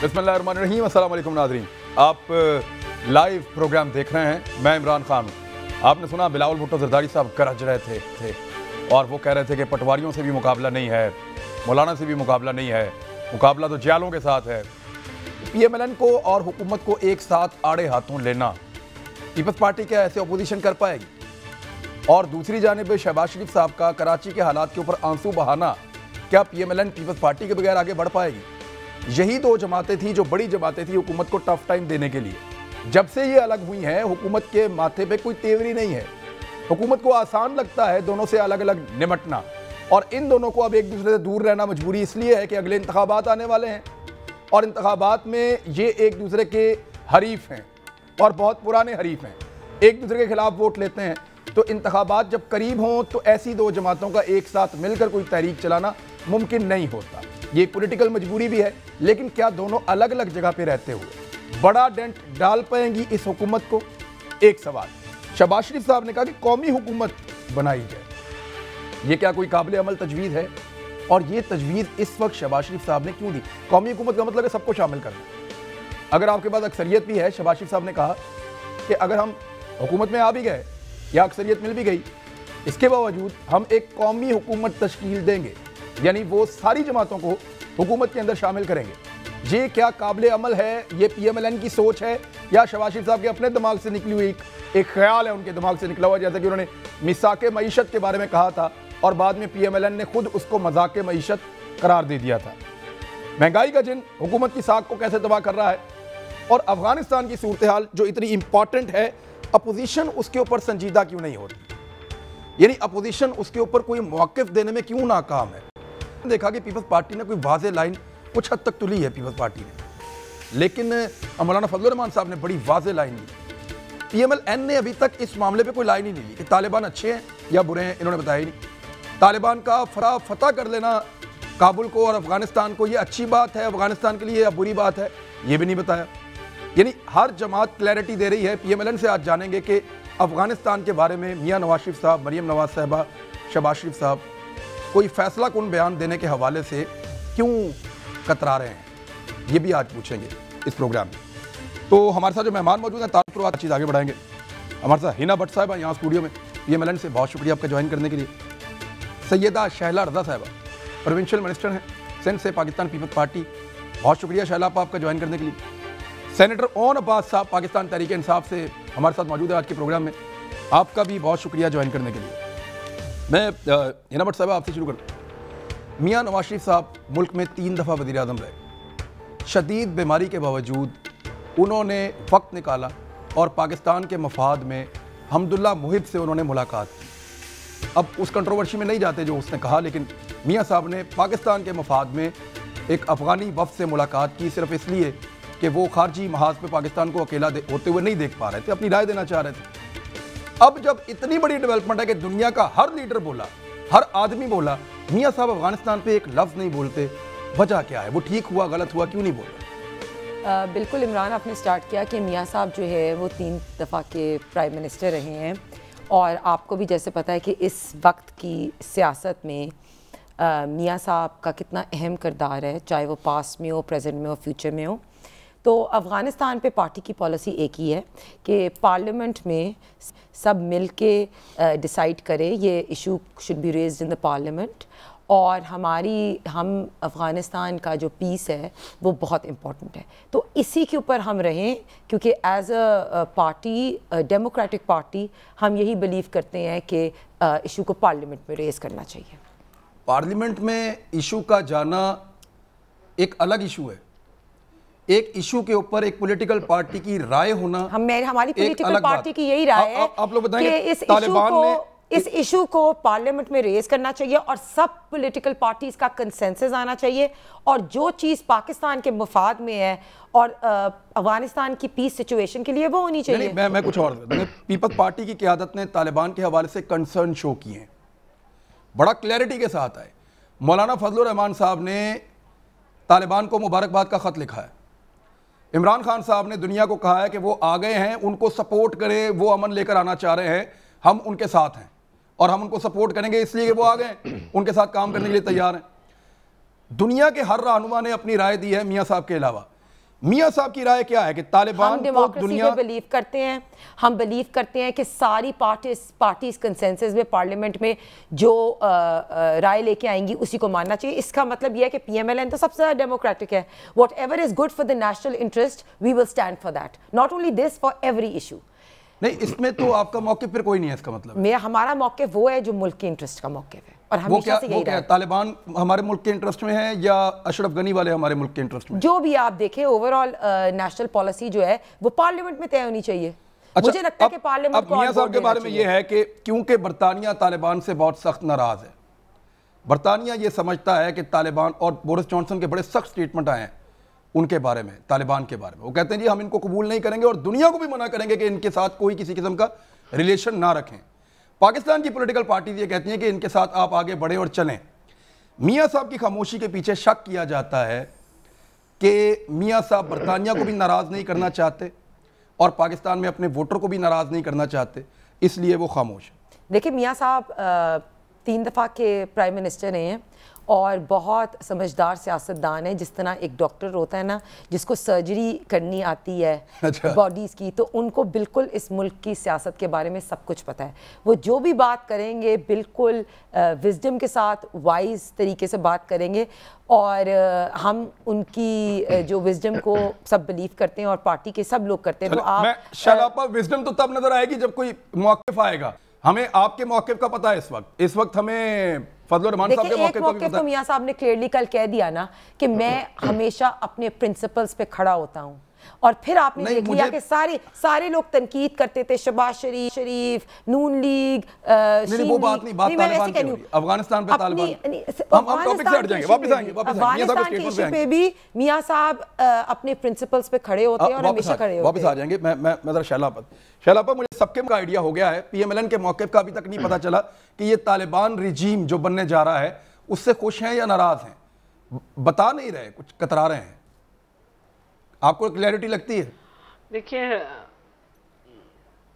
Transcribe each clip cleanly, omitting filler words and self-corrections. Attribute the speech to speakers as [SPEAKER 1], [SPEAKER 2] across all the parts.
[SPEAKER 1] بسم اللہ الرحمن الرحیم۔ السلام علیکم ناظرین، آپ لائیو پروگرام دیکھ رہے ہیں، میں عمران خان ہوں۔ آپ نے سنا بلاول بھٹو زرداری صاحب گرج رہے تھے اور وہ کہہ رہے تھے کہ پٹواریوں سے بھی مقابلہ نہیں ہے، مولانا سے بھی مقابلہ نہیں ہے، مقابلہ تو جیالوں کے ساتھ ہے۔ پی ایم ایل این کو اور حکومت کو ایک ساتھ آڑے ہاتھوں لینا پیپلز پارٹی کیا ایسے اپوزیشن کر پائے گی؟ اور دوسری جانب شہباز شریف صاحب کا کراچی کے حالات کے اوپر آنسو بہانا کیا P M L N Peoples Party کے بغیر آگے بڑھ پائے گی؟ یہی دو جماعتیں تھیں جو بڑی جماعتیں تھیں حکومت کو ٹف ٹائم دینے کے لیے۔ جب سے یہ الگ ہوئی ہیں حکومت کے ماتھے پہ کوئی تیوری نہیں ہے، حکومت کو آسان لگتا ہے دونوں سے الگ الگ نمٹنا، اور ان دونوں کو اب ایک دوسرے سے دور رہنا مجبوری اس لیے ہے کہ اگلے انتخابات آنے والے ہیں، اور انتخابات میں یہ ایک دوسرے کے حریف ہیں اور بہت پرانے حریف ہیں، ایک دوسرے کے خلاف ووٹ لیتے ہیں۔ تو انتخابات جب قریب ہوں تو ایسی دو جماعتوں کا ایک ساتھ مل کر کوئی تحریک چلانا ممکن نہیں ہوتا۔ یہ ایک پولیٹیکل مجبوری بھی ہے، لیکن کیا دونوں الگ الگ جگہ پہ رہتے ہوئے بڑا ڈینٹ ڈال پائیں گی اس حکومت کو؟ ایک سوال۔ شہباز شریف صاحب نے کہا کہ قومی حکومت بنائی جائے، یہ کیا کوئی قابل عمل تجویز ہے؟ اور یہ تجویز اس وقت شہباز شریف صاحب نے کیوں دی؟ قومی حکومت کا مطلب ہے سب کو شامل کرنا۔ اگر آپ کے پاس اکثریت بھی ہے، شہباز شریف صاحب نے کہا کہ اگر ہم حکومت میں آ بھی گئے یا اکثریت مل بھی گئی، اس کے باوجود ہم ایک قومی حکومت تشکیل دیں گے، یعنی وہ ساری جماعتوں کو حکومت کے اندر شامل کریں گے۔ یہ کیا قابل عمل ہے؟ یہ پی ایم ایل این کی سوچ ہے یا شہباز شریف صاحب کے اپنے دماغ سے نکلی ہوئی ایک خیال ہے، ان کے دماغ سے نکلا ہوا، جیسا کہ انہوں نے میثاق معیشت کے بارے میں کہا تھا اور بعد میں پی ایم ایل این نے خود اس کو مذاق معیشت قرار دے دیا تھا۔ مہنگائی کا جن حکومت کی ساکھ کو کیسے تباہ کر رہا ہے، اور افغانستان کی صورتحال جو اتنی امپورٹنٹ ہے، اپوزیشن اس کے اوپر سنجیدہ کیوں نہیں ہوتی؟ یعنی اپوزیشن اس کے اوپر کوئی موقف دینے میں کیوں ناکام ہے؟ دیکھا کہ پیپلز پارٹی نے کوئی واضح لائن کچھ حد تک تو لی ہے پیپلز پارٹی نے، لیکن مولانا فضل الرحمان صاحب نے بڑی واضح لائن لی۔ پی ایم ایل این نے ابھی تک اس معاملے پہ کوئی لائن ہی نہیں لی کہ طالبان اچھے ہیں یا برے ہیں، انہوں نے بتایا ہی نہیں۔ طالبان کا فتح کر لینا کابل کو اور افغانستان کو، یہ اچھی بات ہے افغانستان کے لیے یا بری بات ہے، یہ بھی نہیں بتایا۔ یعنی ہر جماعت کلیئرٹی دے رہی ہے۔ پی ایم ایل این سے آج جانیں گے کہ افغانستان کے بارے میں میاں نواز شریف صاحب، مریم نواز صاحبہ، شہباز شریف صاحب کوئی فیصلہ کن بیان دینے کے حوالے سے کیوں کترا رہے ہیں، یہ بھی آج پوچھیں گے اس پروگرام میں۔ تو ہمارے ساتھ جو مہمان موجود ہیں تعارف کروا چیز آگے بڑھائیں گے۔ ہمارے ساتھ ہینا بٹ صاحبہ یہاں اسٹوڈیو میں، پی ایم ایل این سے بہت شکریہ آپ کا جوائن کرنے کے لیے۔ سیدہ شہلا رضا صاحبہ پروونشل منسٹر ہیں سندھ سے پاکستان پیپلز پارٹی، بہت شکریہ شہلا آپ کا جوائن کرنے کے لیے۔ سینیٹر اون عباس صاحب پاکستان تحریک انصاف سے ہمارے ساتھ موجود ہے آج کے پروگرام میں، آپ کا بھی بہت شکریہ جوائن کرنے کے لیے۔ میں ہینا بٹ صاحبہ آپ سے شروع کرتا ہوں۔ میاں نواز شریف صاحب ملک میں 3 دفعہ وزیر اعظم رہے، شدید بیماری کے باوجود انہوں نے وقت نکالا اور پاکستان کے مفاد میں حمداللہ محب سے انہوں نے ملاقات کی۔ اب اس کنٹروورسی میں نہیں جاتے جو اس نے کہا، لیکن میاں صاحب نے پاکستان کے مفاد میں ایک افغانی وفد سے ملاقات کی، صرف اس لیے کہ وہ خارجی محاذ پہ پاکستان کو اکیلا ہوتے ہوئے نہیں دیکھ پا رہے تھے، اپنی رائے دینا چاہ رہے تھے۔ اب جب اتنی بڑی ڈیولپمنٹ ہے کہ دنیا کا ہر لیڈر بولا، ہر آدمی بولا، میاں صاحب افغانستان پہ ایک لفظ نہیں بولتے، وجہ کیا ہے؟ وہ ٹھیک ہوا غلط ہوا کیوں نہیں بول رہے؟
[SPEAKER 2] بالکل عمران، آپ نے سٹارٹ کیا کہ میاں صاحب جو ہے وہ 3 دفعہ کے پرائم منسٹر رہے ہیں، اور آپ کو بھی جیسے پتہ ہے کہ اس وقت کی سیاست میں میاں صاحب کا کتنا اہم کردار ہے، چاہے وہ پاسٹ میں ہو، پریزنٹ میں ہو، فیوچر میں ہو۔ تو افغانستان پہ پارٹی کی پالیسی ایک ہی ہے کہ پارلیمنٹ میں سب مل کے ڈیسائیڈ کرے، یہ issue should be raised in the parliament, اور ہم افغانستان کا جو پیس ہے وہ بہت امپورٹنٹ ہے، تو اسی کے اوپر ہم رہیں، کیونکہ as a party, democratic party, ہم یہی بلیو کرتے ہیں کہ ایشو کو پارلیمنٹ میں ریز کرنا چاہیے۔
[SPEAKER 1] پارلیمنٹ میں ایشو کا جانا ایک الگ ایشو ہے، ایک ایشو کے اوپر ایک پولیٹیکل پارٹی کی رائے ہونا،
[SPEAKER 2] ہماری پولیٹیکل پارٹی کی یہی رائے ہے
[SPEAKER 1] آپ لوگ بتائیں
[SPEAKER 2] کہ اس ایشو کو پارلیمنٹ میں ریز کرنا چاہیے، اور سب پولیٹیکل پارٹیز کا کنسنسس آنا چاہیے، اور جو چیز پاکستان کے مفاد میں ہے اور افغانستان کی پیس سچویشن کے لیے وہ ہونی چاہیے۔
[SPEAKER 1] میں کچھ اور پیپلز پارٹی کی قیادت نے طالبان کے حوالے سے کنسرن شو کیے ہیں، بڑا کلیئرٹی کے ساتھ آئے۔ مولانا فضل الرحمان صاحب نے طالبان کو مبارکباد کا خط لکھا ہے، عمران خان صاحب نے دنیا کو کہا ہے کہ وہ آ گئے ہیں، ان کو سپورٹ کریں، وہ امن لے کر آنا چاہ رہے ہیں، ہم ان کے ساتھ ہیں اور ہم ان کو سپورٹ کریں گے اس لیے کہ وہ آ گئے ہیں، ان کے ساتھ کام کرنے کے لیے تیار ہیں۔ دنیا کے ہر رہنما نے اپنی رائے دی ہے میاں صاحب کے علاوہ، میاں صاحب کی رائے کیا ہے کہ طالبان
[SPEAKER 2] ہم ڈیموکریسی پہ بلیو کرتے ہیں، ہم بلیو کرتے ہیں کہ ساری پارٹیز کنسنسس میں پارلیمنٹ میں جو رائے لے کے آئیں گی اسی کو ماننا چاہیے. اس کا مطلب یہ ہے کہ پی ایم ایل این تو سب سے زیادہ ڈیموکریٹک ہے. Whatever is good for the national interest we will stand for that, not only this, for every issue.
[SPEAKER 1] نہیں، اس میں تو آپ کا موقف پھر کوئی نہیں ہے، اس کا مطلب
[SPEAKER 2] ہمارا موقف وہ ہے جو ملک کے انٹرسٹ کا موقف ہے، اور
[SPEAKER 1] وہ
[SPEAKER 2] ہمیشہ سے یہی رہا ہے.
[SPEAKER 1] طالبان ہمارے ملک کے انٹرسٹ میں ہیں یا اشرف غنی والے ہمارے ملک کے انٹرسٹ میں؟
[SPEAKER 2] جو بھی آپ دیکھیں اوور آل نیشنل پالیسی جو ہے وہ پارلیمنٹ میں طے ہونی چاہیے. مجھے لگتا ہے کہ پارلیمنٹ کو
[SPEAKER 1] میاں صاحب کے بارے میں یہ ہے کہ کیونکہ برطانیہ طالبان سے بہت سخت ناراض ہے، برطانیہ یہ سمجھتا ہے کہ طالبان، اور بورس جانسن کے بڑے سخت سٹیٹمنٹ آئے ہیں ان کے بارے میں، طالبان کے بارے میں، وہ کہتے ہیں جی ہم ان کو قبول نہیں کریں گے اور دنیا کو بھی منع کریں گے کہ ان کے ساتھ کوئی کسی قسم کا ریلیشن نہ رکھیں. پاکستان کی پولیٹیکل پارٹیز یہ کہتی ہیں کہ ان کے ساتھ آپ آگے بڑھیں اور چلیں. میاں صاحب کی خاموشی کے پیچھے شک کیا جاتا ہے کہ میاں صاحب برطانیہ کو بھی ناراض نہیں کرنا چاہتے اور پاکستان میں اپنے ووٹر کو بھی ناراض نہیں کرنا چاہتے، اس لیے وہ خاموش ہیں.
[SPEAKER 2] دیکھیں میاں صاحب 3 دفعہ کے پرائم منسٹر رہے ہیں اور بہت سمجھدار سیاستدان ہیں. جس طرح ایک ڈاکٹر ہوتا ہے نا جس کو سرجری کرنی آتی ہے باڈیز کی، تو ان کو بالکل اس ملک کی سیاست کے بارے میں سب کچھ پتہ ہے. وہ جو بھی بات کریں گے بالکل وزڈم کے ساتھ، وائز طریقے سے بات کریں گے، اور ہم ان کی جو وزڈم کو سب بلیو کرتے ہیں اور پارٹی کے سب لوگ کرتے ہیں. تو آپ
[SPEAKER 1] شلاپا وزڈم تو تب نظر آئے گی جب کوئی موقف آئے گا. ہمیں آپ کے موقف کا پتہ ہے اس وقت ہمیں فضل الرحمان صاحب کے موقف کا بھی پتہ ہے.
[SPEAKER 2] تو میاں صاحب نے کلیئرلی کل کہہ دیا نا کہ میں ہمیشہ اپنے پرنسپلز پہ کھڑا ہوتا ہوں، اور پھر آپ نے دیکھ لیا کہ سارے لوگ تنقید کرتے تھے، شہباز شریف، نون لیگ،
[SPEAKER 1] وہ بات نہیں، بات طالبان کی ہو رہی ہے، افغانستان پہ طالبان. ہم ٹاپک سے ہٹ جائیں گے، واپس آئیں گے
[SPEAKER 2] افغانستان کے ایشو پہ بھی میاں صاحب اپنے پرنسپلز پہ کھڑے ہوتے ہیں اور ہمیشہ کھڑے ہوتے ہیں.
[SPEAKER 1] واپس آ جائیں گے. میں ذرا شیلاپا مجھے سب کے آئیڈیا ہو گیا ہے، پی ایم ایل این کے موقف کا ابھی تک نہیں پتا چلا کہ یہ طالبان ریجیم جو بننے جا رہا ہے اس سے خوش ہیں یا ناراض ہیں. بتا نہیں رہے، کچھ کترا رہے ہیں. آپ کو کلیئرٹی لگتی ہے؟
[SPEAKER 3] دیکھیے،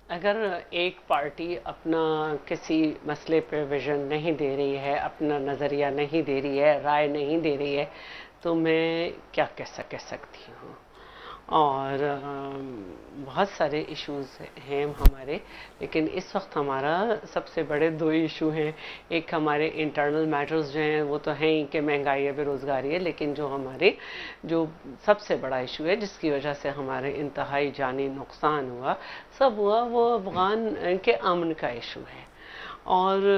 [SPEAKER 3] اگر ایک پارٹی اپنا کسی مسئلے پہ ویژن نہیں دے رہی ہے، اپنا نظریہ نہیں دے رہی ہے، رائے نہیں دے رہی ہے، تو میں کیا کہہ سکتی ہوں. اور بہت سارے ایشوز ہیں ہمارے، لیکن اس وقت ہمارا سب سے بڑے 2 ایشو ہیں. ایک ہمارے انٹرنل میٹرز جو ہیں وہ تو ہیں ہی کہ مہنگائی ہے، بے روزگاری ہے، لیکن جو سب سے بڑا ایشو ہے جس کی وجہ سے ہمارے انتہائی جانی نقصان ہوا وہ افغان کے امن کا ایشو ہے. اور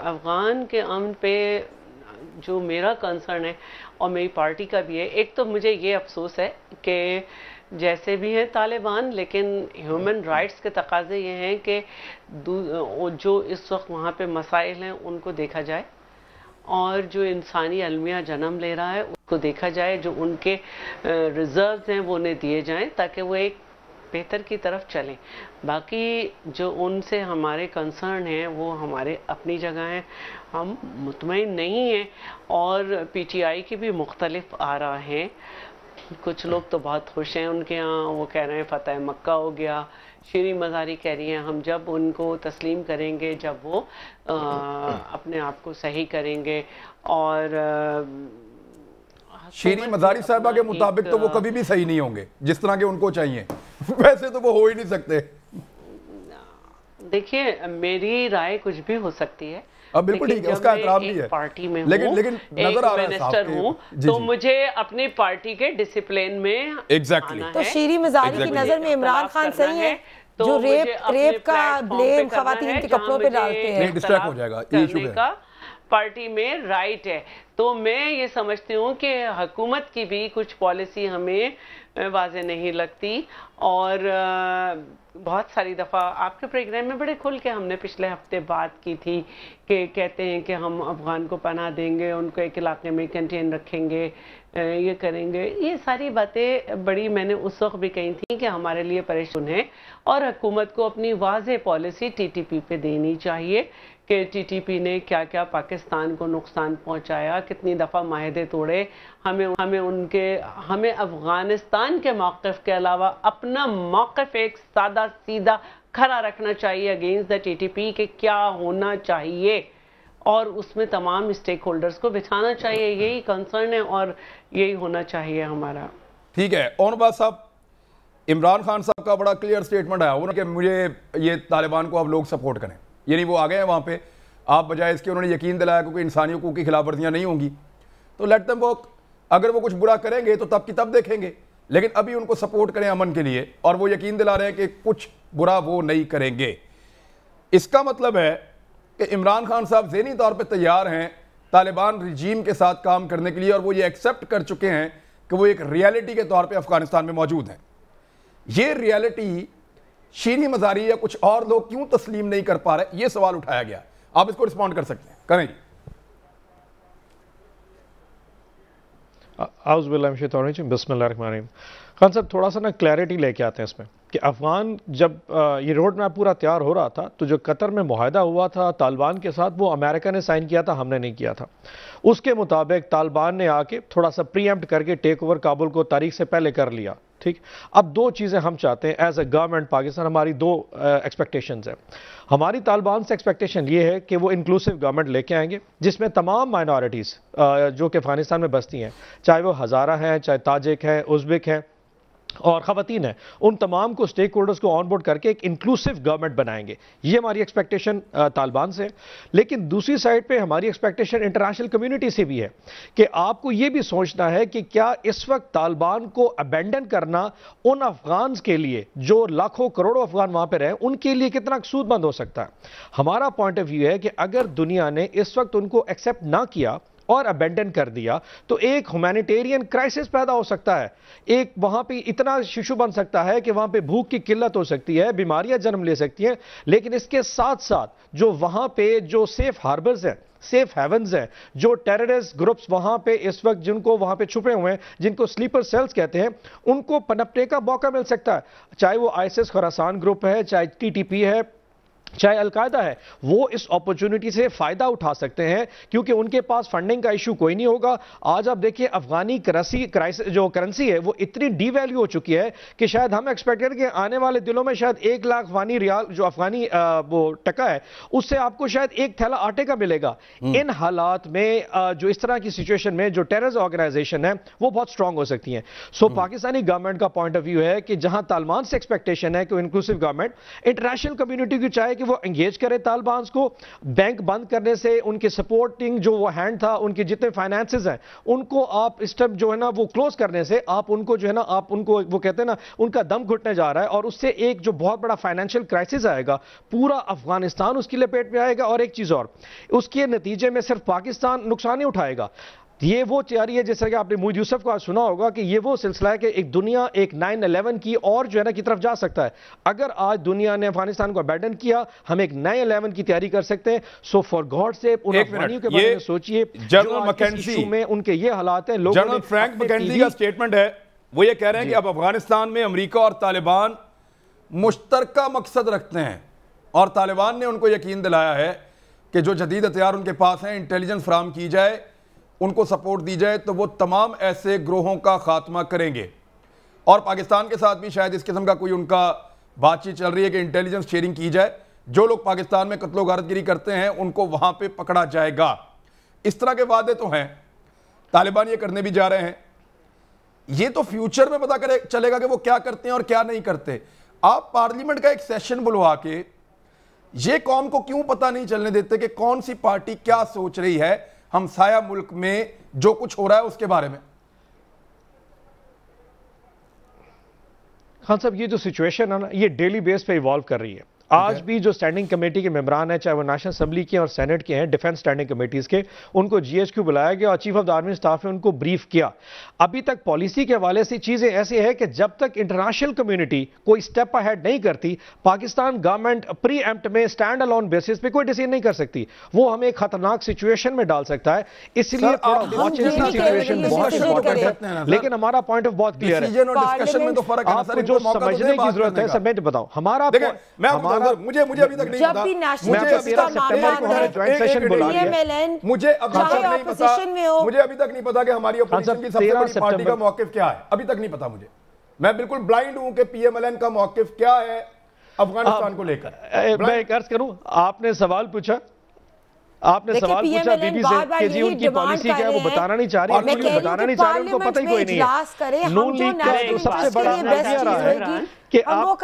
[SPEAKER 3] افغان کے امن پہ جو میرا کنسرن ہے اور میری پارٹی کا بھی ہے، ایک تو مجھے یہ افسوس ہے کہ جیسے بھی ہیں طالبان، لیکن ہیومن رائٹس کے تقاضے یہ ہیں کہ جو اس وقت وہاں پہ مسائل ہیں ان کو دیکھا جائے، اور جو انسانی المیہ جنم لے رہا ہے اس کو دیکھا جائے، جو ان کے ریزروز ہیں وہ انہیں دیے جائیں تاکہ وہ ایک بہتر کی طرف چلیں. باقی جو ان سے ہمارے کنسرن ہیں وہ ہمارے اپنی جگہ ہیں، ہم مطمئن نہیں ہیں. اور پی ٹی آئی کی بھی مختلف آرا ہیں. کچھ لوگ تو بہت خوش ہیں ان کے ہاں، وہ کہہ رہے ہیں فتح مکہ ہو گیا. شیریں مزاری کہہ رہی ہیں ہم جب ان کو تسلیم کریں گے جب وہ اپنے آپ کو صحیح کریں گے. اور
[SPEAKER 1] شیریں مزاری صاحبہ کے مطابق تو وہ کبھی بھی صحیح نہیں ہوں گے جس طرح کے ان کو چاہیے. ویسے تو وہ ہو ہی نہیں سکتے.
[SPEAKER 3] دیکھیے، میری رائے کچھ بھی ہو سکتی ہے،
[SPEAKER 1] اب بالکل ٹھیک ہے، اس کا احترام بھی ہے،
[SPEAKER 3] پارٹی میں
[SPEAKER 1] لیکن نظر آ رہا ہے
[SPEAKER 3] منسٹر ہوں تو مجھے اپنی پارٹی کے ڈسپلین میں
[SPEAKER 1] ایگزیکٹلی.
[SPEAKER 2] تو شیریں مزاری کی نظر میں عمران خان صحیح ہے جو ریپ کا بلیم خواتین کے کپڑوں پہ ڈالتے ہیں؟
[SPEAKER 1] ڈسٹریکٹ ہو جائے گا، یہ ایشو ہے.
[SPEAKER 3] پارٹی میں رائٹ ہے. تو میں یہ سمجھتی ہوں کہ حکومت کی بھی کچھ پالیسی ہمیں واضح نہیں لگتی. اور بہت ساری دفعہ آپ کے پروگرام میں بڑے کھل کے ہم نے پچھلے ہفتے بات کی تھی کہ کہتے ہیں کہ ہم افغان کو پناہ دیں گے، ان کو ایک علاقے میں کنٹین رکھیں گے، یہ کریں گے. یہ ساری باتیں بڑی میں نے اس وقت بھی کہی تھیں کہ ہمارے لیے پریشان ہے، اور حکومت کو اپنی واضح پالیسی ٹی ٹی پی پہ دینی چاہیے کہ ٹی ٹی پی نے کیا کیا پاکستان کو نقصان پہنچایا، کتنی دفعہ معاہدے توڑے. ہمیں افغانستان کے موقف کے علاوہ اپنا موقف ایک سادہ سیدھا کھڑا رکھنا چاہیے against the T T P کہ کیا ہونا چاہیے، اور اس میں تمام اسٹیک ہولڈرز کو بٹھانا چاہیے. یہی کنسرن ہے اور یہی ہونا چاہیے ہمارا.
[SPEAKER 1] ٹھیک ہے. اونباز صاحب, عمران خان صاحب کا بڑا کلیئر سٹیٹمنٹ آیا وہ کہ مجھے یہ طالبان کو اب لوگ سپورٹ کریں, یعنی وہ آ گئے ہیں وہاں پہ, آپ بجائے اس کے انہوں نے یقین دلایا کہ انسانی حقوق کی خلاف ورزیاں نہیں ہوں گی تو لیٹ دیم ورک, اگر وہ کچھ برا کریں گے تو تب کی تب دیکھیں گے, لیکن ابھی ان کو سپورٹ کریں امن کے لیے, اور وہ یقین دلا رہے ہیں کہ کچھ برا وہ نہیں کریں گے. اس کا مطلب ہے کہ عمران خان صاحب ذہنی طور پہ تیار ہیں طالبان رجیم کے ساتھ کام کرنے کے لیے, اور وہ یہ ایکسیپٹ کر چکے ہیں کہ وہ ایک ریالٹی کے طور پہ افغانستان میں موجود ہیں. یہ ریالٹی شیریں مزاری یا کچھ اور لوگ کیوں تسلیم نہیں کر پا رہے, یہ سوال اٹھایا گیا. آپ اس کو رسپونڈ کر سکتے ہیں, کریں جی.
[SPEAKER 4] اعوذ باللہ من الشیطان الرجیم, بسم اللہ الرحمن الرحیم. خان صاحب تھوڑا سا نا کلیئرٹی لے کے آتے ہیں اس میں کہ افغان جب یہ روڈ میپ پورا تیار ہو رہا تھا تو جو قطر میں معاہدہ ہوا تھا طالبان کے ساتھ وہ امریکہ نے سائن کیا تھا, ہم نے نہیں کیا تھا. اس کے مطابق طالبان نے آ کے تھوڑا سا پری ایمپٹ کر کے ٹیک اوور کابل کو تاریخ سے پہلے کر لیا. ٹھیک, اب دو چیزیں ہم چاہتے ہیں ایز اے گورنمنٹ پاکستان, ہماری دو ایکسپیکٹیشنز ہیں. ہماری طالبان سے ایکسپیکٹیشن یہ ہے کہ وہ انکلوسیو گورنمنٹ لے کے آئیں گے جس میں تمام مائنورٹیز جو کہ افغانستان میں بستی ہیں, چاہے وہ ہزارہ ہیں, چاہے تاجک ہیں, ازبک ہیں اور خواتین ہیں, ان تمام کو سٹیک ہولڈرز کو آن بورڈ کر کے ایک انکلوسیو گورنمنٹ بنائیں گے. یہ ہماری ایکسپیکٹیشن طالبان سے. لیکن دوسری سائڈ پہ ہماری ایکسپیکٹیشن انٹرنیشنل کمیونٹی سے بھی ہے کہ آپ کو یہ بھی سوچنا ہے کہ کیا اس وقت طالبان کو ابینڈن کرنا ان افغانز کے لیے جو لاکھوں کروڑوں افغان وہاں پہ رہے ان کے لیے کتنا سود مند ہو سکتا ہے. ہمارا پوائنٹ آف ویو ہے کہ اگر دنیا نے اس وقت ان کو ایکسیپٹ نہ کیا اور ابینڈن کر دیا تو ایک ہیومینیٹیرین کرائسس پیدا ہو سکتا ہے, ایک وہاں پہ اتنا ایشو بن سکتا ہے کہ وہاں پہ بھوک کی قلت ہو سکتی ہے, بیماریاں جنم لے سکتی ہیں. لیکن اس کے ساتھ ساتھ جو وہاں پہ جو سیف ہاربرز ہیں, سیف ہیونز ہیں, جو ٹیررسٹ گروپس وہاں پہ اس وقت جن کو وہاں پہ چھپے ہوئے ہیں, جن کو سلیپر سیلز کہتے ہیں, ان کو پنپنے کا موقع مل سکتا ہے. چاہے وہ آئیسس خراسان گروپ ہے, چاہے TTP ہے, چاہے القاعدہ ہے, وہ اس اپورچونٹی سے فائدہ اٹھا سکتے ہیں کیونکہ ان کے پاس فنڈنگ کا ایشو کوئی نہیں ہوگا. آج آپ دیکھیں افغانی جو کرنسی ہے وہ اتنی ڈی ویلیو ہو چکی ہے کہ شاید ہم ایکسپیکٹ کریں کہ آنے والے دنوں میں شاید 1 لاکھ افغانی ریال جو افغانی وہ ٹکا ہے اس سے آپ کو شاید 1 تھیلا آٹے کا ملے گا. ان حالات میں جو اس طرح کی سچویشن میں جو ٹیررسٹ آرگنائزیشن ہے وہ بہت سٹرونگ ہو سکتی ہیں. سو پاکستانی گورنمنٹ کا پوائنٹ آف ویو ہے کہ جہاں طالبان سے ایکسپیکٹیشن ہے کہ انکلوسیو گورنمنٹ, انٹرنیشنل کمیونٹی کی چاہے کہ وہ انگیج کرے طالبانز کو, بینک بند کرنے سے ان کے سپورٹنگ جو وہ ہینڈ تھا, ان کے جتنے فائنانسز ہیں ان کو آپ اس ٹائم جو ہے نا وہ کلوز کرنے سے آپ ان کو جو ہے نا آپ ان کو وہ کہتے ہیں نا ان کا دم گھٹنے جا رہا ہے, اور اس سے ایک جو بہت بڑا فائنینشیل کرائسس آئے گا, پورا افغانستان اس کی لپیٹ میں آئے گا. اور ایک چیز اور, اس کے نتیجے میں صرف پاکستان نقصان نہیں اٹھائے گا. یہ وہ تیاری ہے جیسا کہ آپ نے محمود یوسف کو آج سنا ہوگا کہ یہ وہ سلسلہ ہے کہ ایک دنیا ایک 9/11 کی اور جو ہے نا کی طرف جا سکتا ہے. اگر آج دنیا نے افغانستان کو ابینڈن کیا, ہم ایک 9/11 کی تیاری کر سکتے ہیں. سو فار گاڈ سے ان افغانیوں کے بارے میں سوچئے
[SPEAKER 1] جنرل مکینزی
[SPEAKER 4] میں ان کے یہ حالات ہیں.
[SPEAKER 1] جنرل فرینک مکینزی کا سٹیٹمنٹ ہے, وہ یہ کہہ رہے ہیں کہ اب افغانستان میں امریکہ اور طالبان مشترکہ مقصد رکھتے ہیں, اور طالبان نے ان کو یقین دلایا ہے کہ جو جدید ہتھیار ان کے پاس ہیں انٹیلیجنس فراہم کی جائے, ان کو سپورٹ دی جائے تو وہ تمام ایسے گروہوں کا خاتمہ کریں گے. اور پاکستان کے ساتھ بھی شاید اس قسم کا کوئی ان کا بات چیت چل رہی ہے کہ انٹیلیجنس شیئرنگ کی جائے, جو لوگ پاکستان میں قتل و غارت گری کرتے ہیں ان کو وہاں پہ پکڑا جائے گا. اس طرح کے وعدے تو ہیں, طالبان یہ کرنے بھی جا رہے ہیں. یہ تو فیوچر میں پتہ چلے گا کہ وہ کیا کرتے ہیں اور کیا نہیں کرتے. آپ پارلیمنٹ کا ایک سیشن بلوا کے یہ قوم کو کیوں پتہ نہیں چلنے دیتے کہ کون سی پارٹی کیا سوچ رہی ہے ہمسایہ ملک میں جو کچھ ہو رہا ہے اس کے بارے میں؟
[SPEAKER 4] خان صاحب یہ جو سچویشن ہے نا یہ ڈیلی بیس پہ ایوالو کر رہی ہے. آج بھی جو سٹینڈنگ کمیٹی کے ممبران ہیں, چاہے وہ نیشنل اسمبلی کے اور سینٹ کے ہیں, ڈیفنس سٹینڈنگ کمیٹیز کے, ان کو GHQ بلایا گیا اور chief of the army staff نے ان کو بریف کیا. ابھی تک پالیسی کے حوالے سے چیزیں ایسی ہے کہ جب تک انٹرنیشنل کمیونٹی کوئی سٹیپ اہیڈ نہیں کرتی, پاکستان گورنمنٹ پری ایمپٹ میں اسٹینڈ الون بیسس پہ کوئی ڈیسیژن نہیں کر سکتی. وہ ہمیں ایک خطرناک سچویشن میں ڈال سکتا ہے. اس لیے سچویشن بہت امپورٹنٹ ہے, لیکن ہمارا پوائنٹ آف بہت کلیئر ہے. آپ کو جو سمجھنے کی ضرورت ہے سر میں بتاؤں, ہمارا
[SPEAKER 1] مجھے ابھی تک نہیں پتا, مجھے ابھی تک نہیں پتا کہ ہماری اپوزیشن کی سب سے بڑی پارٹی کا موقف کیا ہے. ابھی تک نہیں پتا مجھے. میں بالکل بلائنڈ ہوں کہ PMLN کا موقف کیا ہے افغانستان کو لے کر.
[SPEAKER 4] میں ایک عرض کروں, آپ نے سوال پوچھا, آپ نے سوال پوچھا بی بی سے کہ جی ان کی پالیسی کیا ہے، وہ بتانا نہیں چاہ رہی، بتانا نہیں چاہ رہے، ان کو پتہ ہی کوئی نہیں ہے۔ نون لیگ کا جو سب سے بڑا آئیڈیا رہا ہے کہ آپ